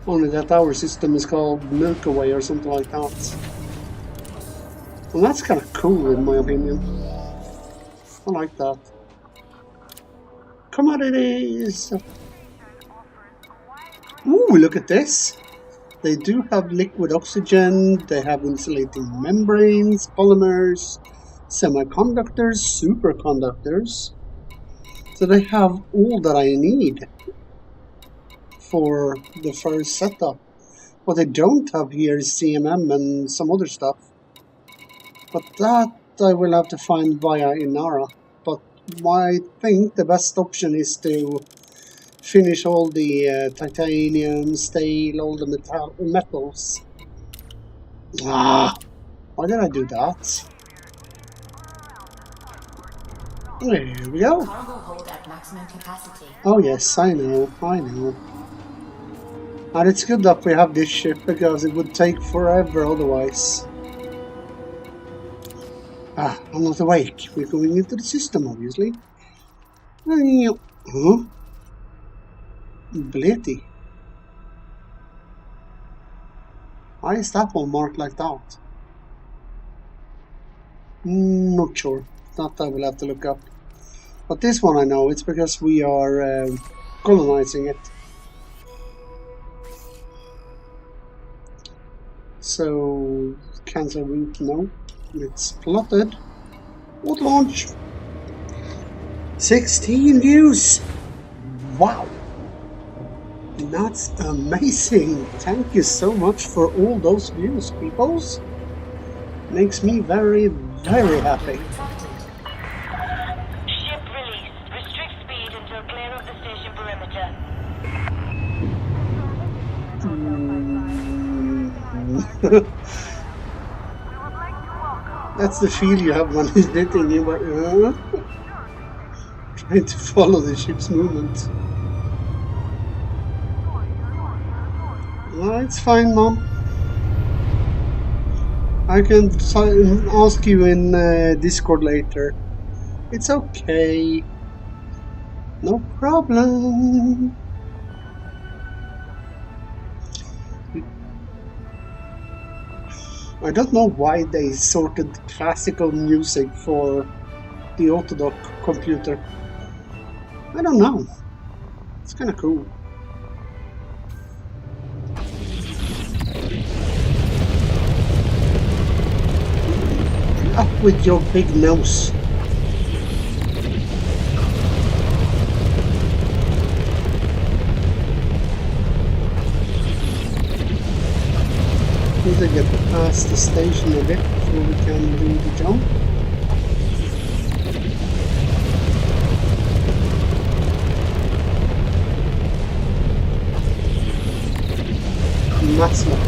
Only that our system is called Milky Way or something like that. And that's kind of cool in my opinion. I like that. Commodities! Ooh, look at this! They do have liquid oxygen, they have insulating membranes, polymers, semiconductors, superconductors. So they have all that I need for the first setup. What they don't have here is CMM and some other stuff. But that I will have to find via Inara. But I think the best option is to finish all the titanium, steel, all the metals. Why did I do that? There we go. Cargo hold at maximum capacity. Oh yes, I know. And it's good that we have this ship because it would take forever otherwise. I'm not awake. We're going into the system, obviously. Huh? Blitty. Why is that one marked like that? Not sure. That I will have to look up. But this one I know. It's because we are colonizing it. So cancel route. No, it's plotted. Wood launch. 16 views. Wow. That's amazing. Thank you so much for all those views, peoples. Makes me very, very happy. Ship released. Restrict speed until clear of the station perimeter. That's the feel you have when he's hitting you, but trying to follow the ship's movement. No, it's fine, Mom. I can ask you in Discord later. It's okay. No problem. I don't know why they sorted classical music for the Autodoc computer. I don't know. It's kind of cool. Up with your big nose. Need to get past the station a bit before we can do the jump. That's not.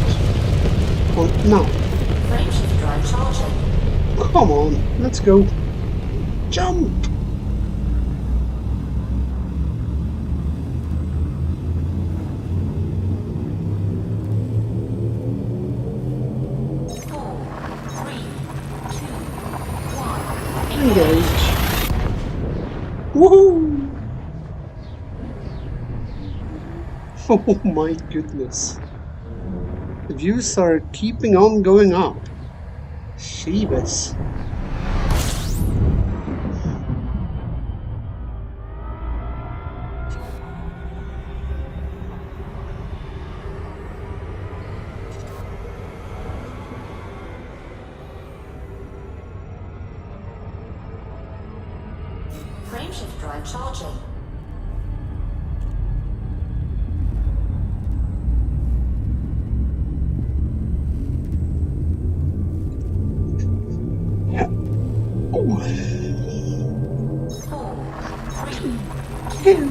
Oh, no. Frameshift drive charging. Come on, let's go. Jump! Engage. Woohoo! Oh my goodness. The views are keeping on going up. Sheebus. Frameshift drive charging. Four, three, 2,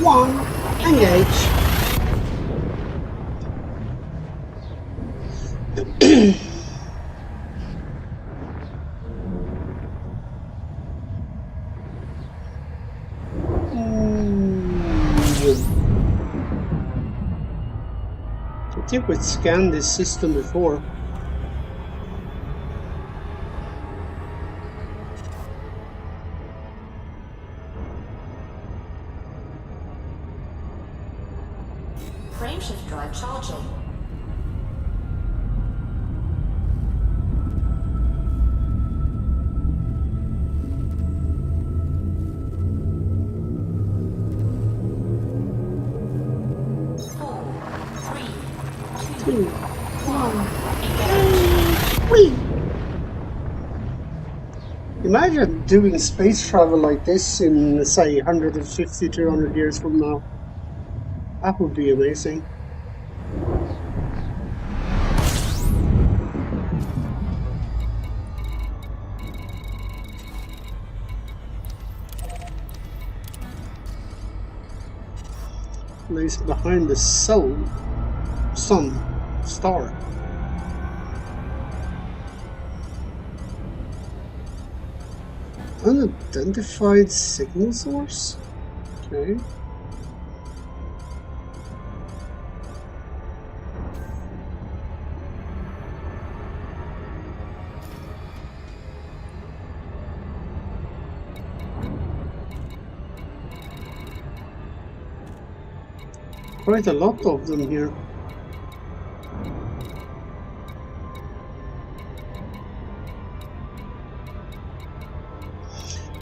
1, engage. I think we've scanned this system before. Frameshift drive charging. Four, three, 2, 1, engage. whee! Imagine doing space travel like this in, say, 150, 200 years from now. That would be amazing. Lays behind the sun, star. Unidentified signal source? Okay. Quite a lot of them here.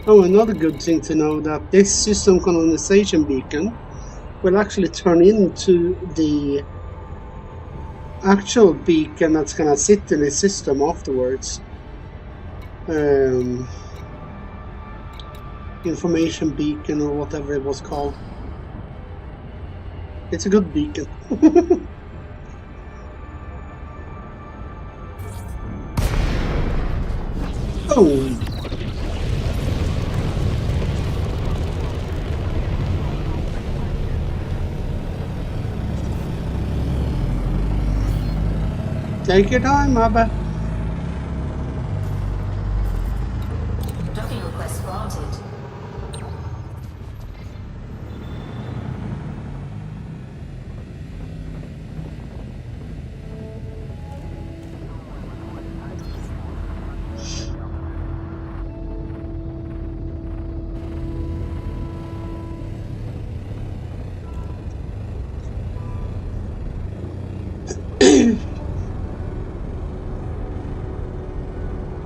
Oh, another good thing to know that this system colonization beacon will actually turn into the actual beacon that's gonna sit in the system afterwards. Information beacon or whatever it was called. It's a good beacon. Oh. Take your time, Abba. Docking request granted.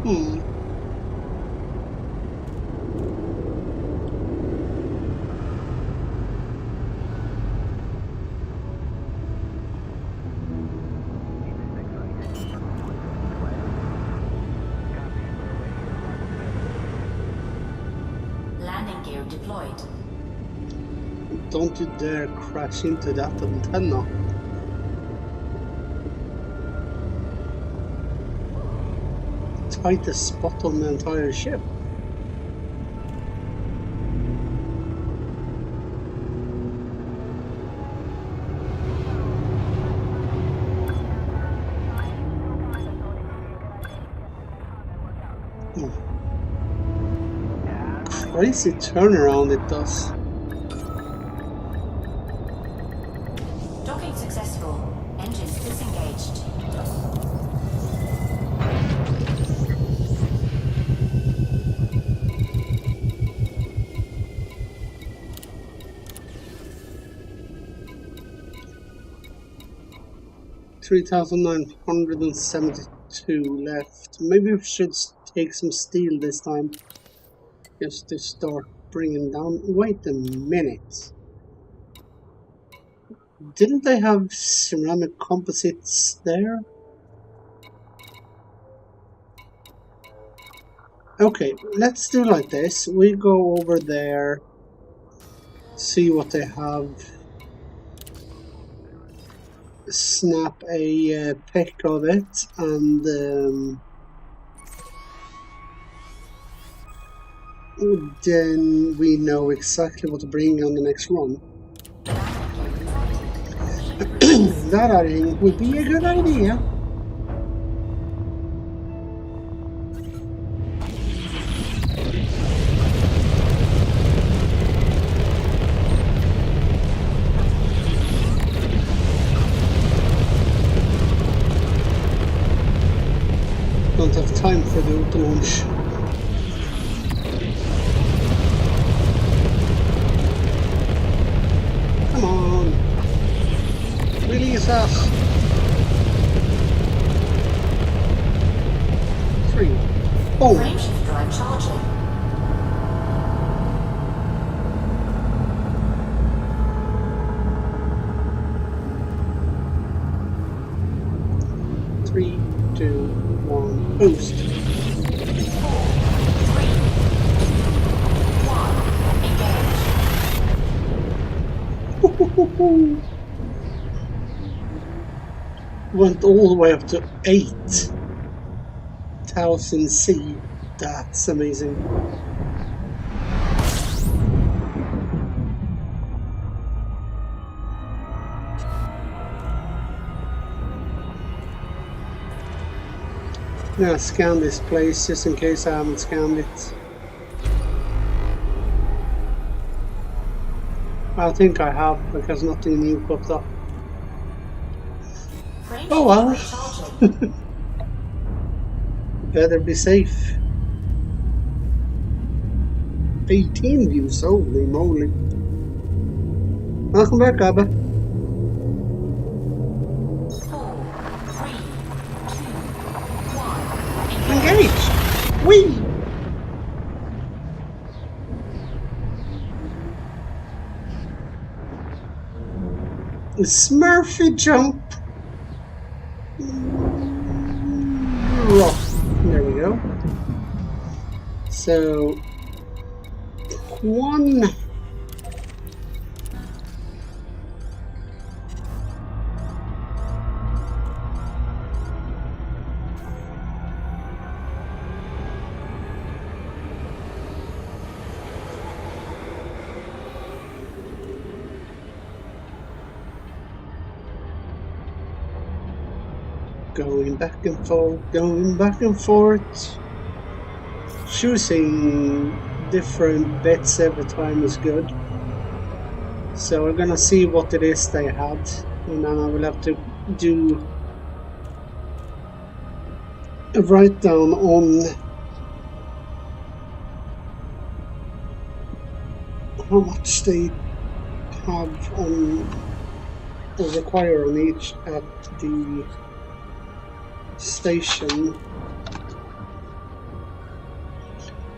Hmm. Landing gear deployed. Don't you dare crash into that antenna. Tightest spot on the entire ship. Crazy turnaround it does. Docking successful. Engines disengaged. 3,972 left. Maybe we should take some steel this time. Just to start bringing down. Wait a minute. Didn't they have ceramic composites there? Okay, let's do like this. We go over there, see what they have. Snap a pic of it, and then we know exactly what to bring on the next run. That I think would be a good idea. Don't have time for the auto launch. Come on, release us. 3. Boom. Frameshift drive charging. 3, 2, 1, boost. 4, 3, 2, 1, engage. Went all the way up to 8,000 C. That's amazing. Now scan this place just in case I haven't scanned it. I think I have because nothing new popped up. Oh well. Better be safe. 18 views, holy moly. Welcome back, Abba. 4, 3, 2, 1, Engage! Whee! Smurfy jump. Rock. There we go. So, one. Going back and forth, going back and forth. Choosing different bets every time is good. So we're gonna see what it is they had, and then I will have to do a write down on how much they have on or require on each at the station.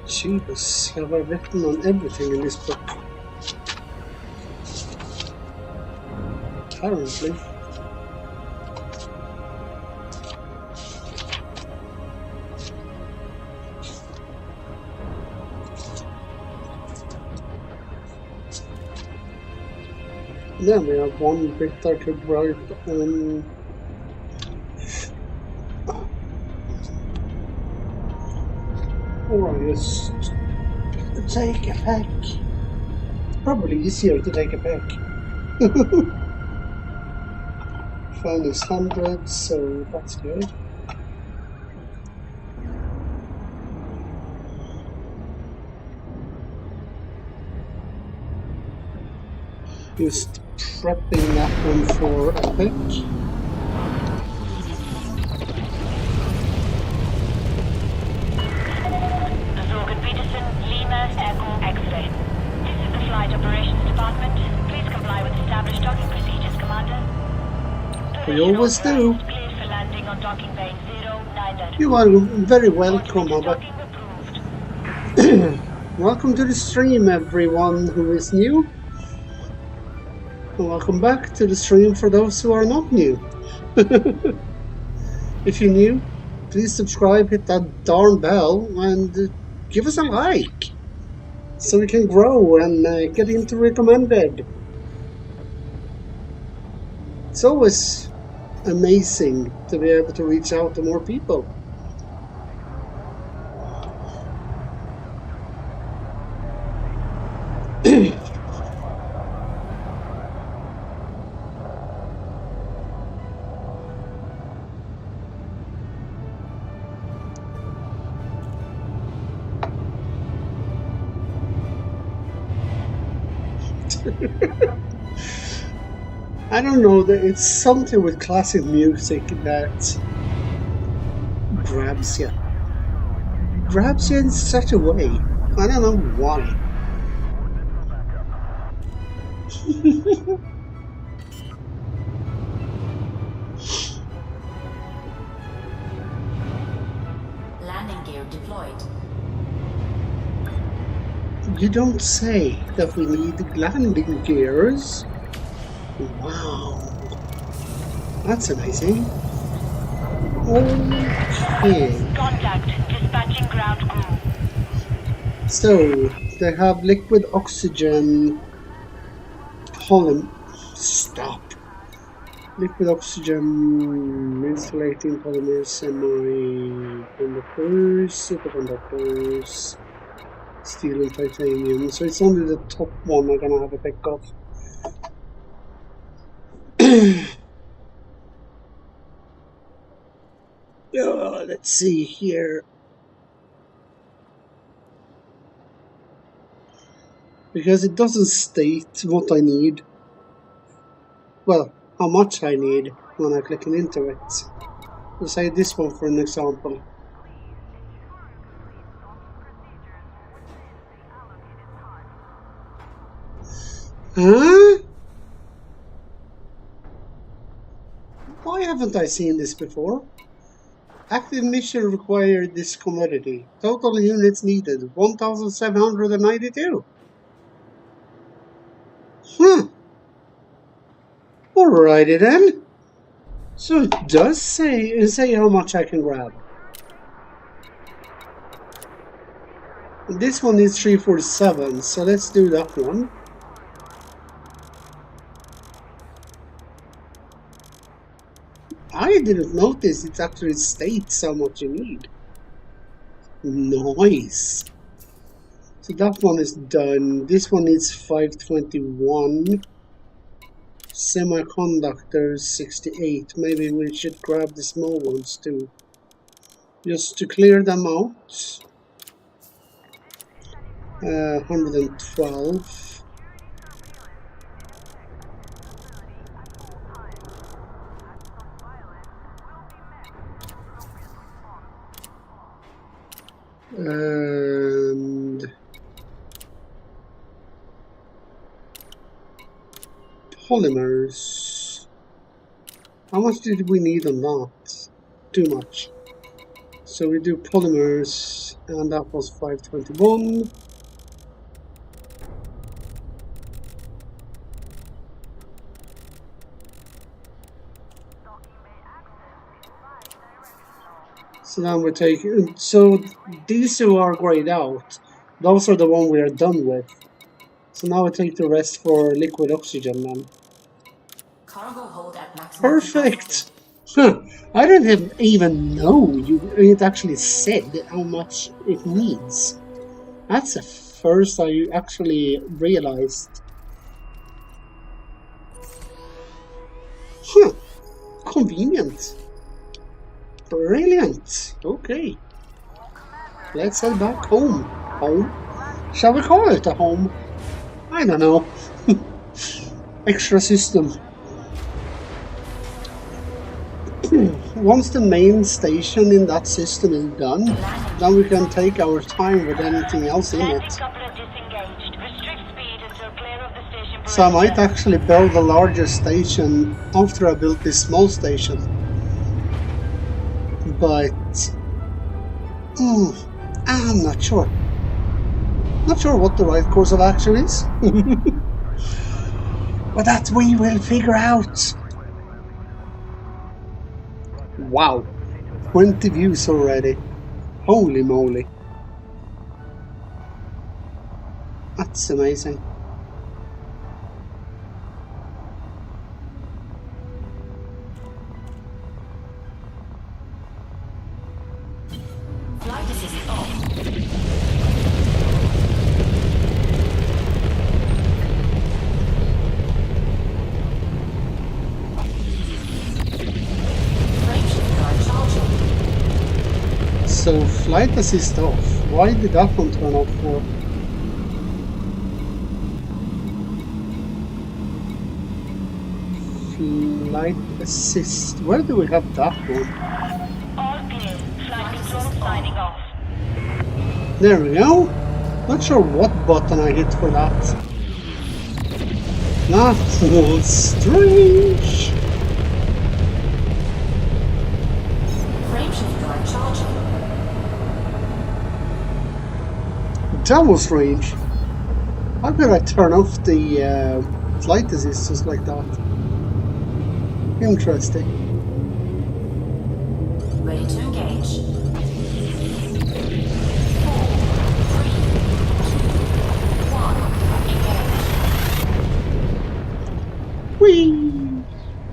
Jeebus, have I written on everything in this book? Apparently. Then we have one bit I could write on. Or I just take a pack. Probably easier to take a pack. Phone is 100, so that's good. Just prepping that one for a pick. Zorgan Peterson, Lima, Echo, X-ray. This is the Flight Operations Department. Please comply with established docking procedures, Commander. We always do. Cleared for landing on docking bay 090. You are very welcome, Abba. Docking approved. Welcome to the stream, everyone who is new. And welcome back to the stream for those who are not new. If you're new, please subscribe, hit that darn bell, and give us a like so we can grow and get into recommended. It's always amazing to be able to reach out to more people. I don't know, that it's something with classic music that grabs you. Grabs you in such a way. I don't know why. Landing gear deployed. You don't say that we need landing gears. Wow. That's amazing. Okay. Contact. Dispatching ground crew. So, they have liquid oxygen Stop. Liquid oxygen insulating polymers, semiconductors, superconductors, steel and titanium. So it's only the top one I'm gonna have a pick of. Let's see here. Because it doesn't state what I need. Well, how much I need when I'm clicking into it. Let's say this one for an example. Huh? Why haven't I seen this before? Active mission required this commodity. Total units needed 1,792. Alrighty then. So it does say how much I can grab. This one is 347, so let's do that one. I didn't notice it actually states how much you need. Nice. So that one is done. This one needs 521. Semiconductors 68. Maybe we should grab the small ones too. Just to clear them out. 112. And polymers. How much did we need on that? Too much. So we do polymers, and that was 521. So now we're taking. So these two are grayed out. Those are the one we are done with. So now we take the rest for liquid oxygen then. Cargo hold at maximum Perfect! Huh. I didn't even know it actually said how much it needs. That's the first I actually realized. Huh. Convenient. Brilliant. Okay. Let's head back home. Home? Shall we call it a home? I don't know. Extra system. Once the main station in that system is done, then we can take our time with anything else in it. So I might actually build a larger station after I build this small station. But I'm not sure. Not sure what the right course of action is. But that we will figure out. Wow, 20 views already. Holy moly. That's amazing. Flight assist off. So flight assist off. Why did that one turn off for? Flight assist. Where do we have that one? All clear. Flight control signing off. There we go. Not sure what button I hit for that. That was strange. Frameshift drive charging. That was strange. How could I turn off the flight assist just like that? Interesting. Ready to engage. 4, 3, 2, 1, engage. Whee!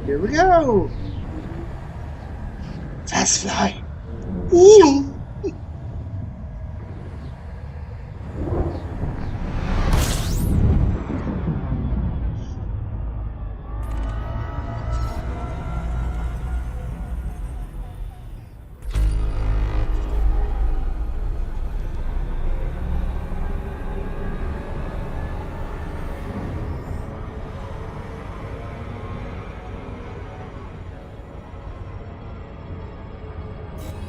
Here we go! Fast fly! Ew.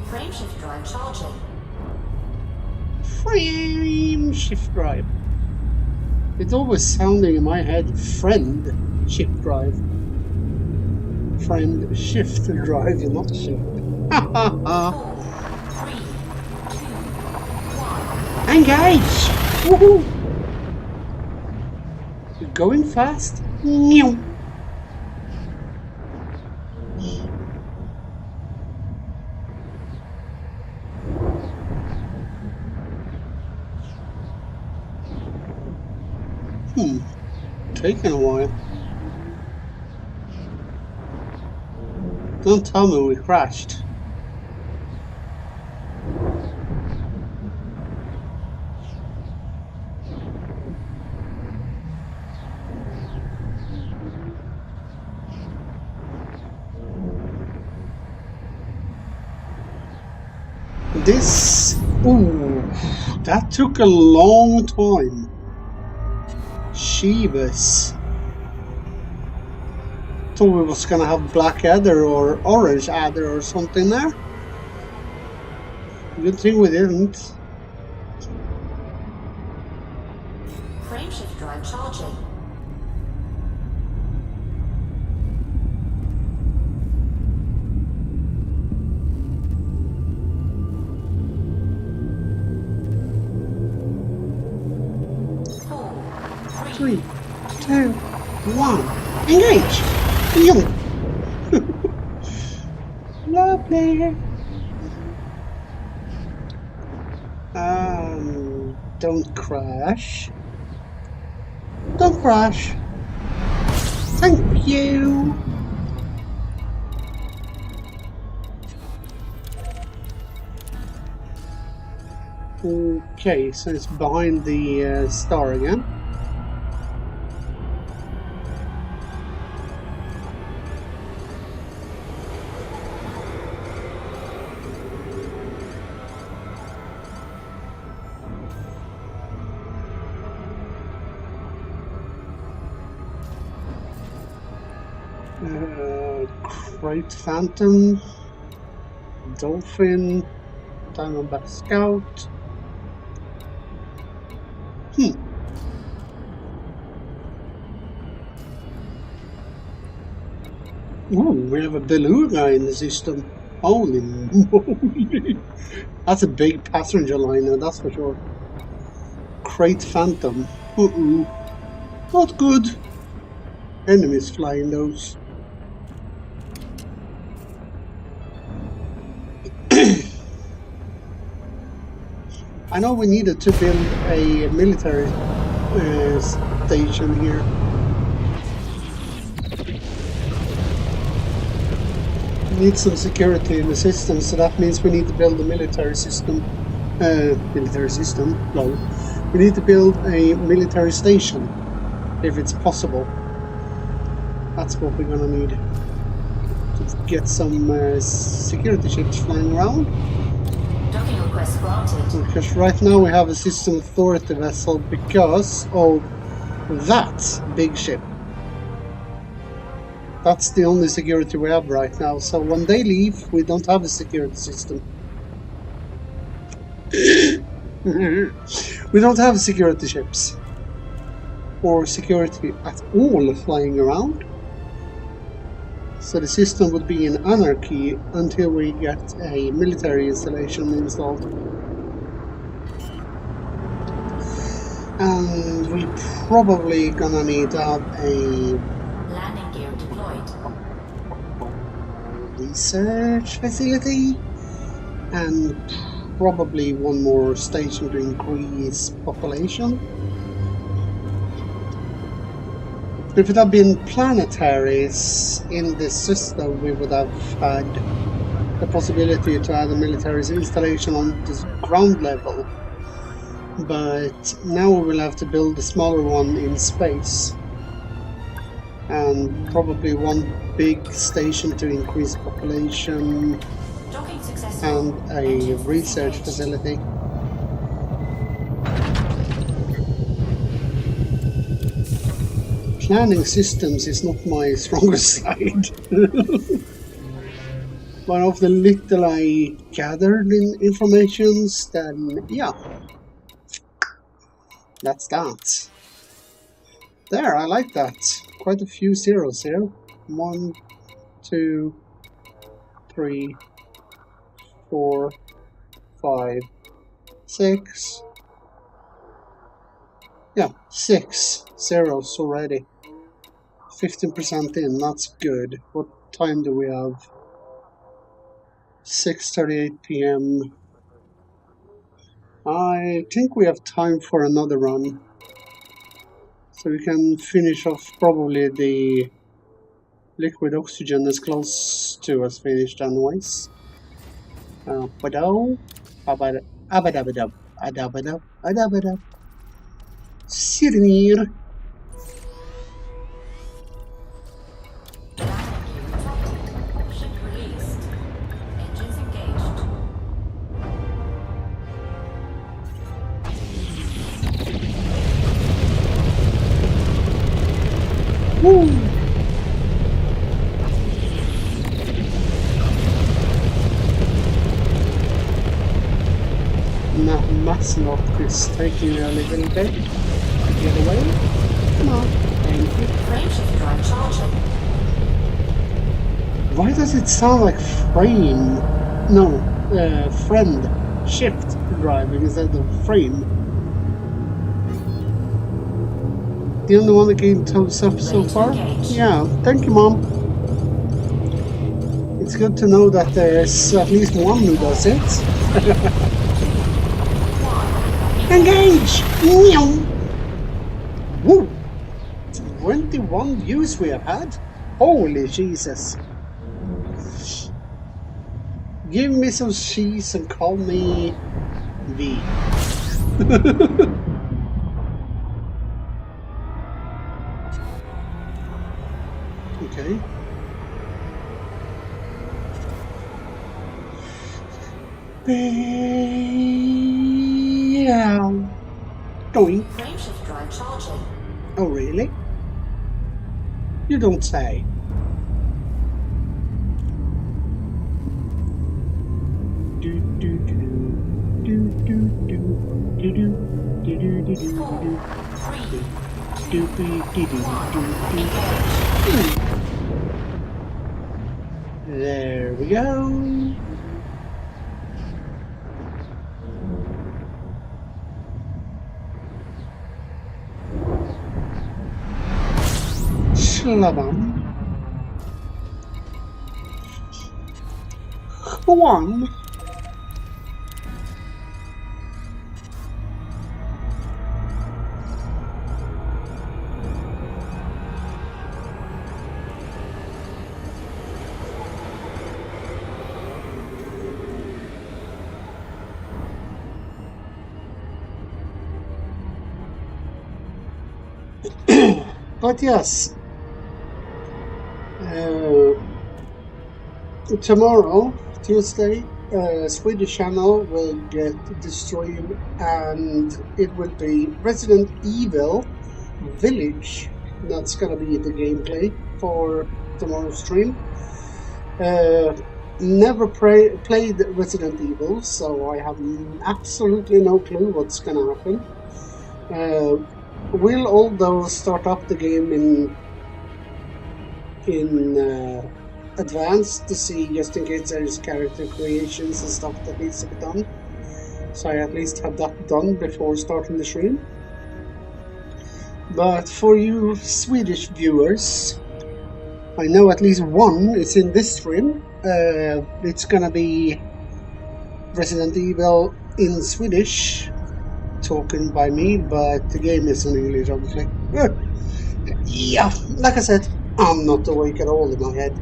Frameshift drive charging. Frame shift drive. It's always sounding in my head, friend shift drive. Friend shift drive, not shift. 4, 3, 2, 1. Engage! Woohoo! You're going fast? Meow. taking a while. Don't tell me we crashed. This... Ooh, that took a long time. Shivas. Thought we was gonna have black adder or orange adder or something there. Good thing we didn't. Frameshift drive charging. Three, two, one, engage! Young. Lovely. Don't crash. Don't crash. Thank you. Okay, so it's behind the star again. Great Phantom, Dolphin, Diamondback Scout. Ooh, we have a beluga in the system. Holy moly! That's a big passenger liner, that's for sure. Great Phantom. Not good. Enemies flying those. I know we needed to build a military station here. We need some security in the system, so that means we need to build a military system. Lol. We need to build a military station, if it's possible. That's what we're gonna need. To get some security ships flying around. Docking request granted. Because right now we have a system authority vessel because of that big ship. That's the only security we have right now, so when they leave, we don't have a security system. We don't have security ships. Or security at all flying around. So the system would be in anarchy until we get a military installation installed. And we probably gonna need to have a Landing gear deployed. research facility and probably one more station to increase population. If it had been planetaries in this system, we would have had the possibility to add a military installation on the ground level. But now we will have to build a smaller one in space. And probably one big station to increase population Docking successful. and a research facility. Planning systems is not my strongest side. But of the little I gathered in informations, then yeah. That's that. There, I like that. Quite a few zeros here. 1, 2, 3, 4, 5, 6. Yeah, 6 zeros already. 15% in, that's good. What time do we have? 6:38 PM. I think we have time for another run. So we can finish off probably the liquid oxygen as close to as finished anyways. Badao, abadabadab, adabadab, adabadab. Sirenir. Landing gear retracted. Ship released. Engines engaged. Woo! Masnok is taking a little bit to get away. Come on, thank you. Frameshift drive charging. Why does it sound like frame? No, friend. Shift driving instead of frame. The only one that game toes up so Ready to far? engage. Yeah, thank you, Mom. It's good to know that there's at least one who does it. Engage! Meow. Woo! 21 views we have had. Holy Jesus. Give me some cheese and call me V. Okay. Yeah. Doink. Frameshift drive charging. Oh, really? You don't say. Do do do do do do do do do do do do 4, 3, do do do do do. engage. There we go. Shalom. One. But yes, tomorrow, Tuesday, Swedish channel will get the stream, and it will be Resident Evil Village. That's gonna be the gameplay for tomorrow's stream. Never played Resident Evil, so I have absolutely no clue what's gonna happen. Will although start up the game in advance to see, just in case there's character creations and stuff that needs to be done. So I at least have that done before starting the stream. But for you Swedish viewers, I know at least one is in this stream. It's gonna be Resident Evil in Swedish, talking by me, but the game is in English, obviously. Yeah, like I said, I'm not awake at all in my head.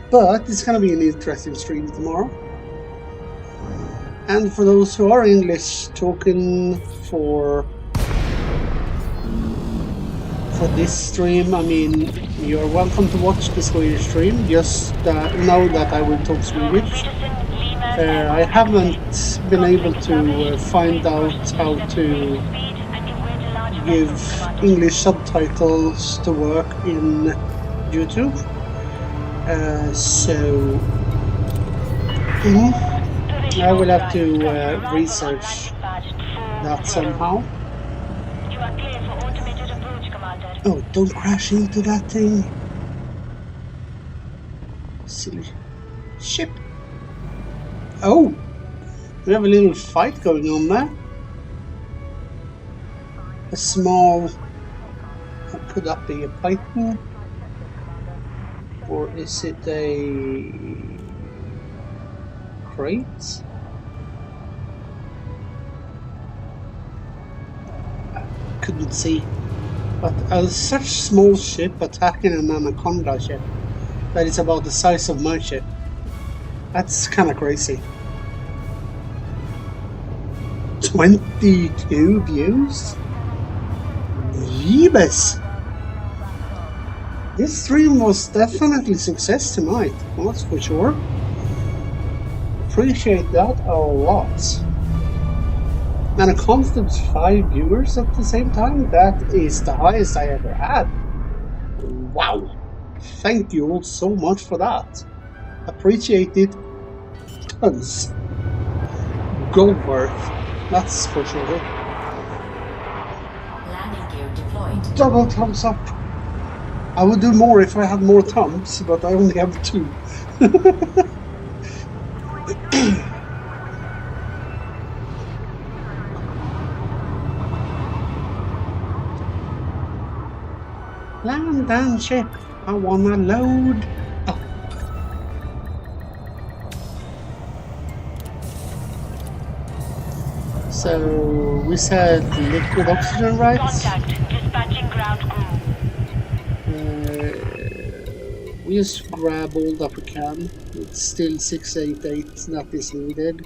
But it's gonna be an interesting stream tomorrow. And for those who are English talking for this stream, I mean, you're welcome to watch the Swedish stream. Just know that I will talk Swedish. I haven't been able to find out how to give English subtitles to work in YouTube. So I will have to research that somehow. You are clear for automated approach, Commander. Oh, don't crash into that thing. Silly ship. Oh, we have a little fight going on there. A small... Could that be a Python? Or is it a... crate. Couldn't see. But such small ship attacking an anaconda ship that is about the size of my ship. That's kind of crazy. 22 views? Yeebus! This stream was definitely a success tonight, that's for sure. Appreciate that a lot. And a constant 5 viewers at the same time, that is the highest I ever had. Wow! Thank you all so much for that. Appreciate it tons. Gold worth, that's for sure. Landing gear deployed. Double thumbs up. I would do more if I had more thumbs, but I only have 2. Land and ship, I wanna load up. So we said liquid oxygen, right? Contact. Dispatching ground crew. We just grab all that we can. It's still 688 that is needed.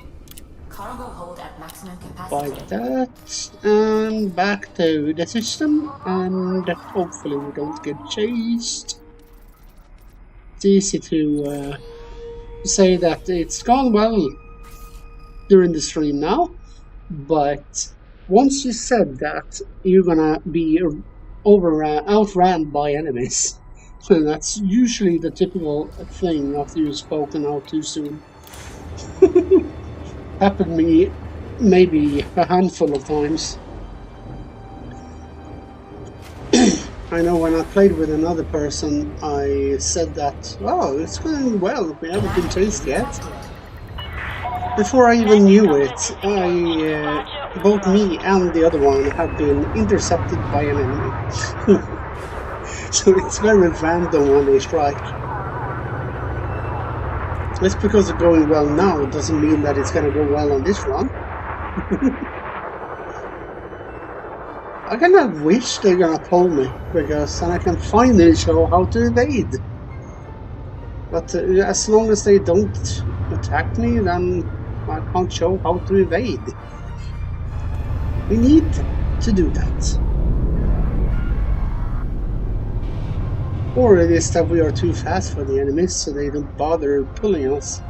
Cargo hold at maximum By capacity. that, and back to the system, and hopefully we don't get chased. It's easy to say that it's gone well during the stream now, but once you said that, you're gonna be outran by enemies. So that's usually the typical thing after you've spoken out too soon. Happened to me maybe a handful of times. I know when I played with another person, I said that, oh, it's going well, we haven't been chased yet. Before I even knew it, both me and the other one had been intercepted by an enemy. So it's very random when they strike. Just because it's going well now doesn't mean that it's going to go well on this run. I kind of wish they're going to pull me, because then I can finally show how to evade. But as long as they don't attack me, then I can't show how to evade. We need to do that. Or it is that we are too fast for the enemies, so they don't bother pulling us.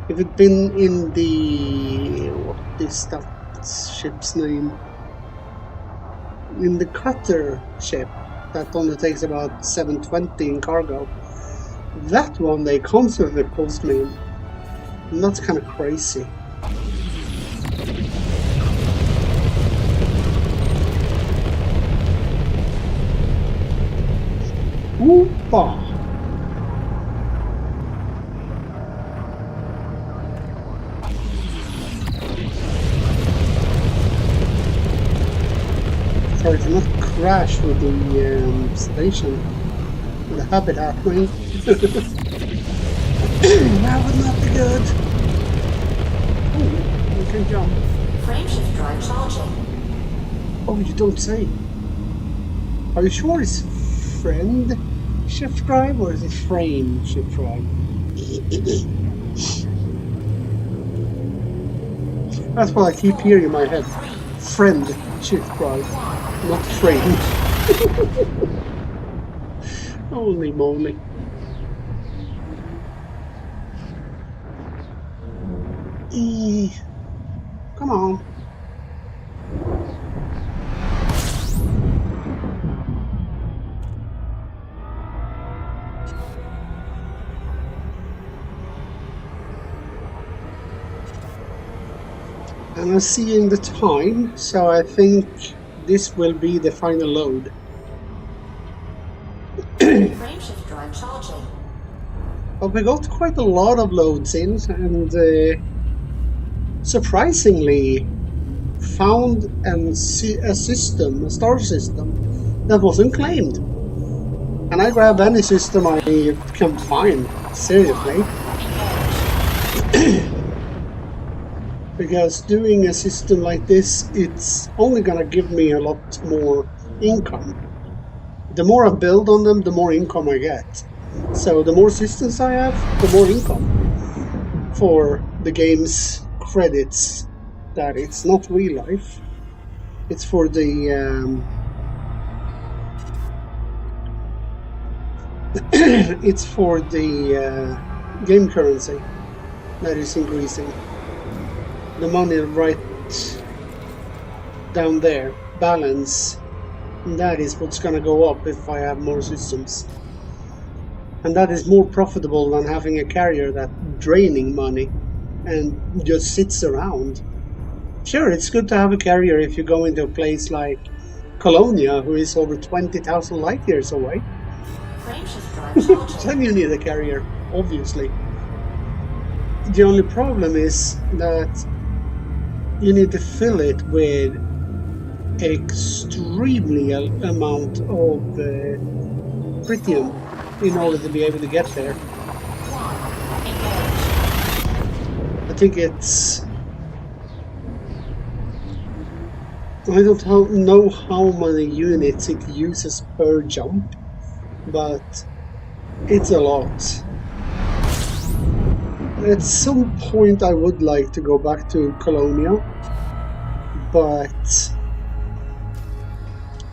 If it'd been in the... what is that ship's name? In the cutter ship, that only takes about 720 in cargo. That one they constantly pulls me in. And that's kind of crazy. Oopa! Sorry to not crash with the station, with the habitat ring. That would not be good. Oh, we can jump. Frameshift drive charging. Oh, you don't say. Are you sure it's friend shift drive or is it frame shift drive? That's what I keep hearing in my head. Friend shift drive, not frame. Holy moly. Come on. And I'm seeing the time, so I think this will be the final load. Frameshift drive charging. But we got quite a lot of loads in, and surprisingly found a system, a star system, that wasn't claimed. And I grab any system I can find, seriously. Because doing a system like this, it's only gonna give me a lot more income. The more I build on them, the more income I get. So the more systems I have, the more income for the game's credits. That it's not real life. It's for the it's for the game currency that is increasing. The money right down there, balance, that is what's gonna go up if I have more systems. And that is more profitable than having a carrier that's draining money and just sits around. Sure, it's good to have a carrier if you go into a place like Colonia, who is over 20,000 light years away. Frameshift drive charging. Then you need a carrier, obviously. The only problem is that you need to fill it with extremely amount of tritium in order to be able to get there. I think it's... I don't know how many units it uses per jump, but it's a lot. At some point I would like to go back to Colonia, but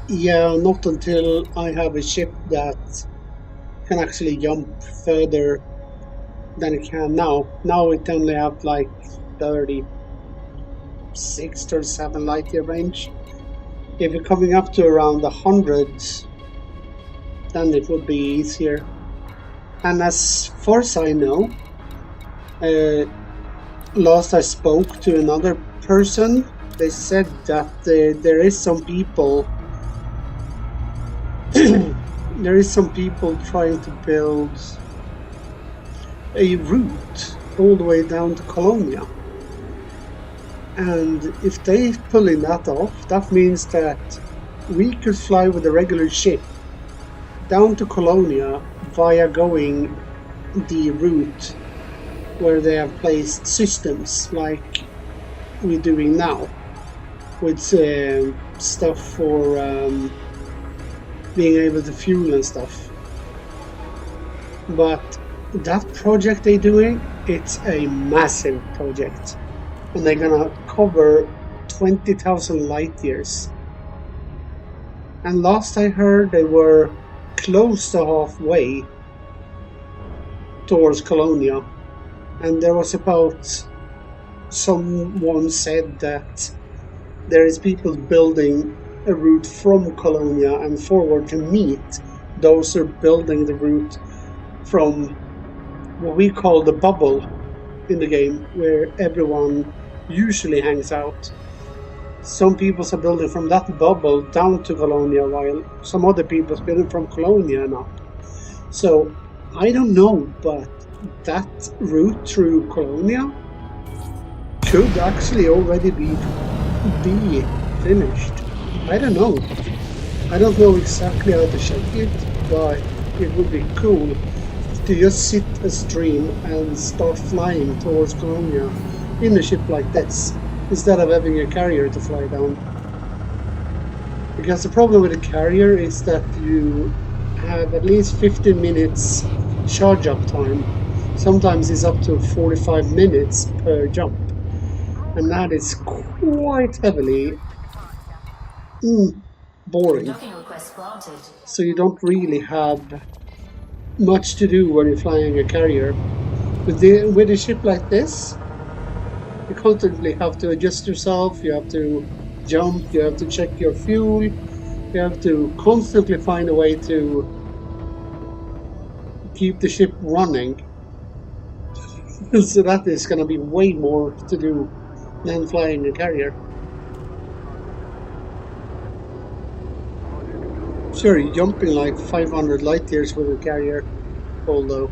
yeah, not until I have a ship that can actually jump further than it can now. Now it only have like 36, 37 light year range. If you're coming up to around 100, then it would be easier. And as far as I know, last I spoke to another person, they said that there is some people trying to build a route all the way down to Colonia. And if they're pulling that off, that means that we could fly with a regular ship down to Colonia via going the route where they have placed systems like we're doing now, with stuff for being able to fuel and stuff. But that project they're doing, it's a massive project, and they're gonna cover 20,000 light years. And last I heard, they were close to halfway towards Colonia. And there was someone said that there is people building a route from Colonia and forward to meet those who are building the route from what we call the bubble in the game, where everyone usually hangs out. Some people are building from that bubble down to Colonia, while some other people are building from Colonia and up. So I don't know, but that route through Colonia could actually already be finished. I don't know. I don't know exactly how to check it, but it would be cool to just sit a stream and start flying towards Colonia in a ship like this, instead of having a carrier to fly down. Because the problem with a carrier is that you have at least 15 minutes charge up time. Sometimes it's up to 45 minutes per jump, and that is quite heavily boring. Docking request granted. So you don't really have much to do when you're flying a carrier. With a ship like this, you constantly have to adjust yourself, you have to jump, you have to check your fuel, you have to constantly find a way to keep the ship running. So that is going to be way more to do than flying a carrier. Sure, you're jumping like 500 light years with a carrier, although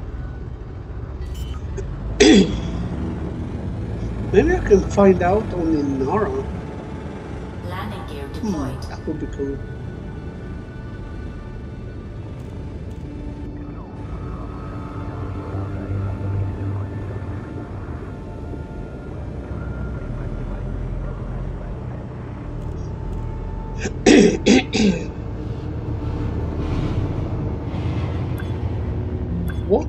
maybe I can find out on the Nara. Landing gear deployed. That would be cool. What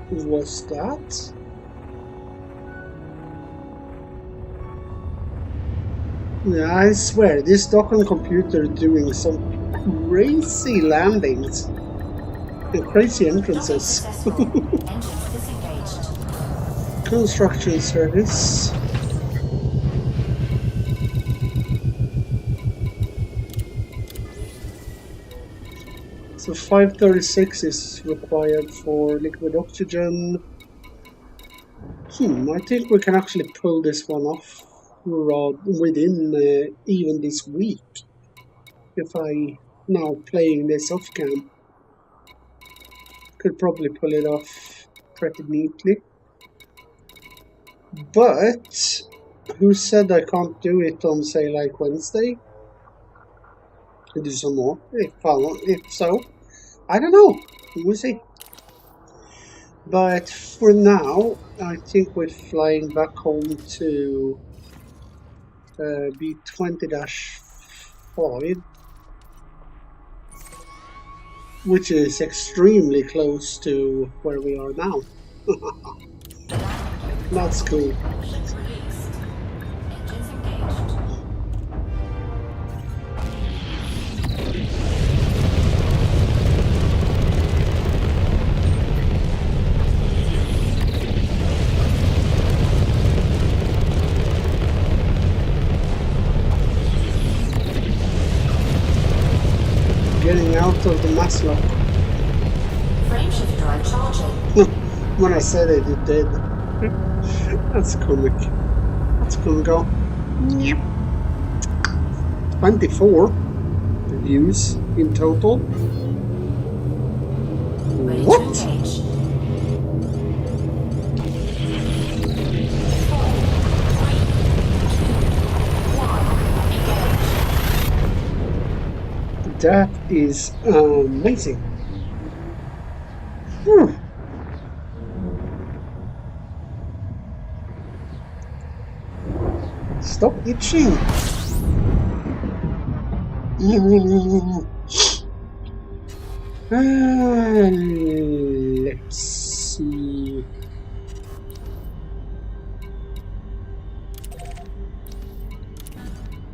was that? Yeah, I swear, this Stockholm computer doing some crazy landings and crazy Docking entrances. successful. Engines disengaged. Construction service. So 536 is required for liquid oxygen. I think we can actually pull this one off within even this week. If I now playing this off cam, could probably pull it off pretty neatly. But who said I can't do it on, say, like Wednesday? Do some more if so. I don't know. We'll see. But for now, I think we're flying back home to B20-5, which is extremely close to where we are now. That's cool. Ship released. Engines engaged. Getting out of the mass lock. Frameshift drive charging. When I said it, it did. That's comic. That's gonna go. Yep. 24 views in total. Ready What? to engage. 4, 3, 2, 1, engage. That is amazing. Whew. Stop itching. Let's see.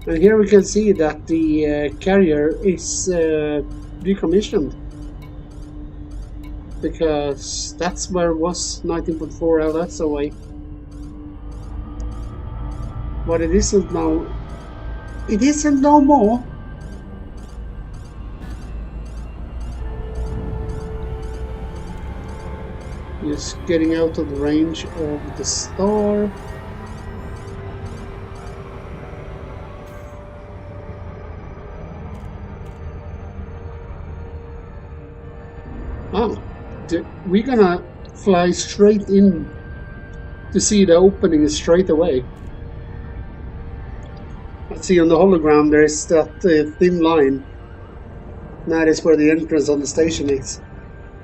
And here we can see that the carrier is decommissioned, because that's where it was 19.4 LS away. But it isn't now. It isn't no more. Just getting out of the range of the star. Oh, we're gonna fly straight in to see the opening straight away. Let's see on the hologram there's that thin line. That is where the entrance on the station is.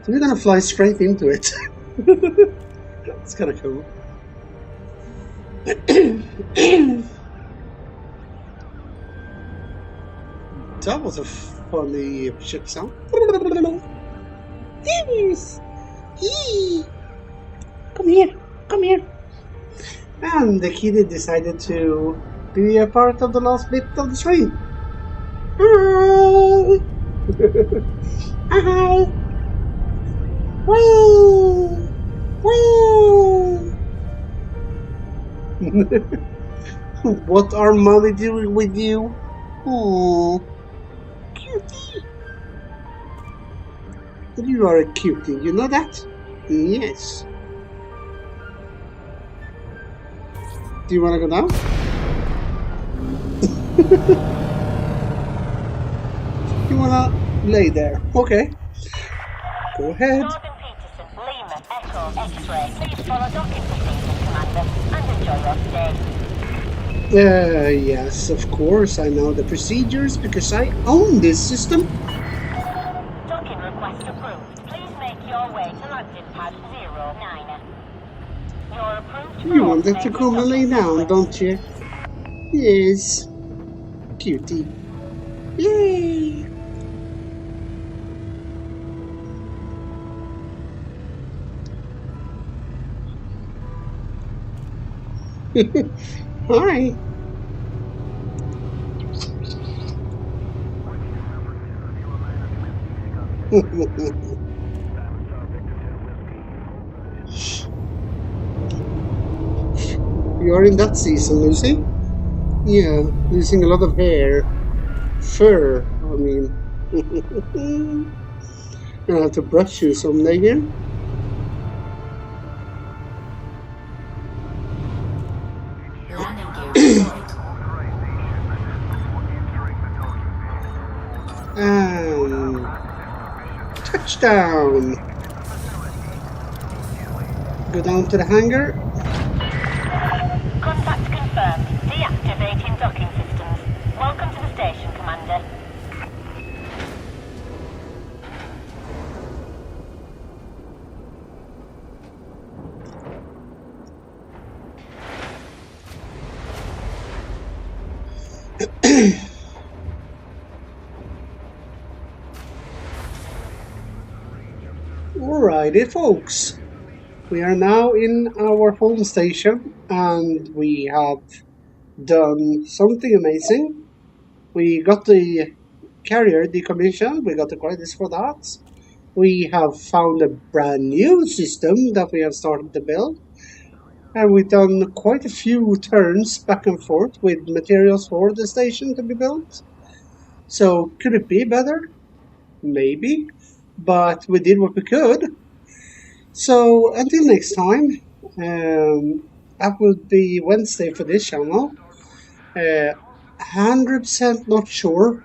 So we're gonna fly straight into it. It's kind of cool. That was a funny ship sound. Yes. Come here, come here. And the kitty decided to be a part of the last bit of the stream. Hi. Hi. Woo. Woo. What are mommy doing with you? Oh, cutie. You are a cutie, you know that? Yes. Do you want to go down? You want to lay there? Okay. Go ahead. Gordon Peterson, Lima, Echo, X-ray. Please follow docking procedures, Commander, and enjoy your stay. Yes, of course, I know the procedures because I own this system. Docking request approved. Please make your way to landing pad 09. You're approved. You wanted to come and lay down, don't you? Yes. cutie. Yay! Hi. You're in that season, Lucy? Yeah, losing a lot of hair. Fur, I mean. Gonna have to brush you someday here. Landing gear deployed. And touchdown! Go down to the hangar. Contact confirmed. Deactivating docking systems. Welcome to the station, Commander. Alrighty, folks. We are now in our home station and we have done something amazing. We got the carrier decommissioned, we got the credits for that. We have found a brand new system that we have started to build. And we've done quite a few turns back and forth with materials for the station to be built. So could it be better? Maybe. But we did what we could. So until next time, that will be Wednesday for this channel. 100% not sure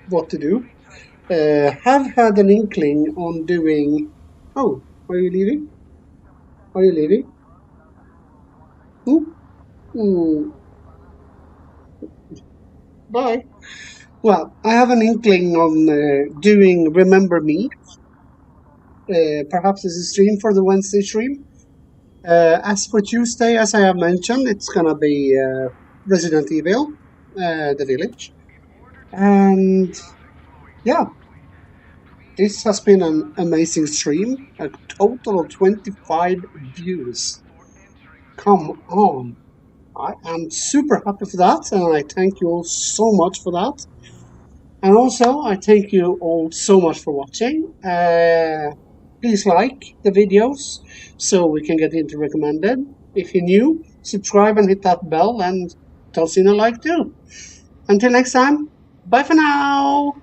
what to do. Have had an inkling on doing... Oh, are you leaving? Are you leaving? Bye. Well, I have an inkling on doing Remember Me. Perhaps as a stream for the Wednesday stream. As for Tuesday, as I have mentioned, it's gonna be Resident Evil, The Village. And yeah, this has been an amazing stream. A total of 25 views. Come on. I am super happy for that, and I thank you all so much for that. And also, I thank you all so much for watching. Please like the videos so we can get into recommended. If you're new, subscribe and hit that bell and toss in a like too. Until next time, bye for now!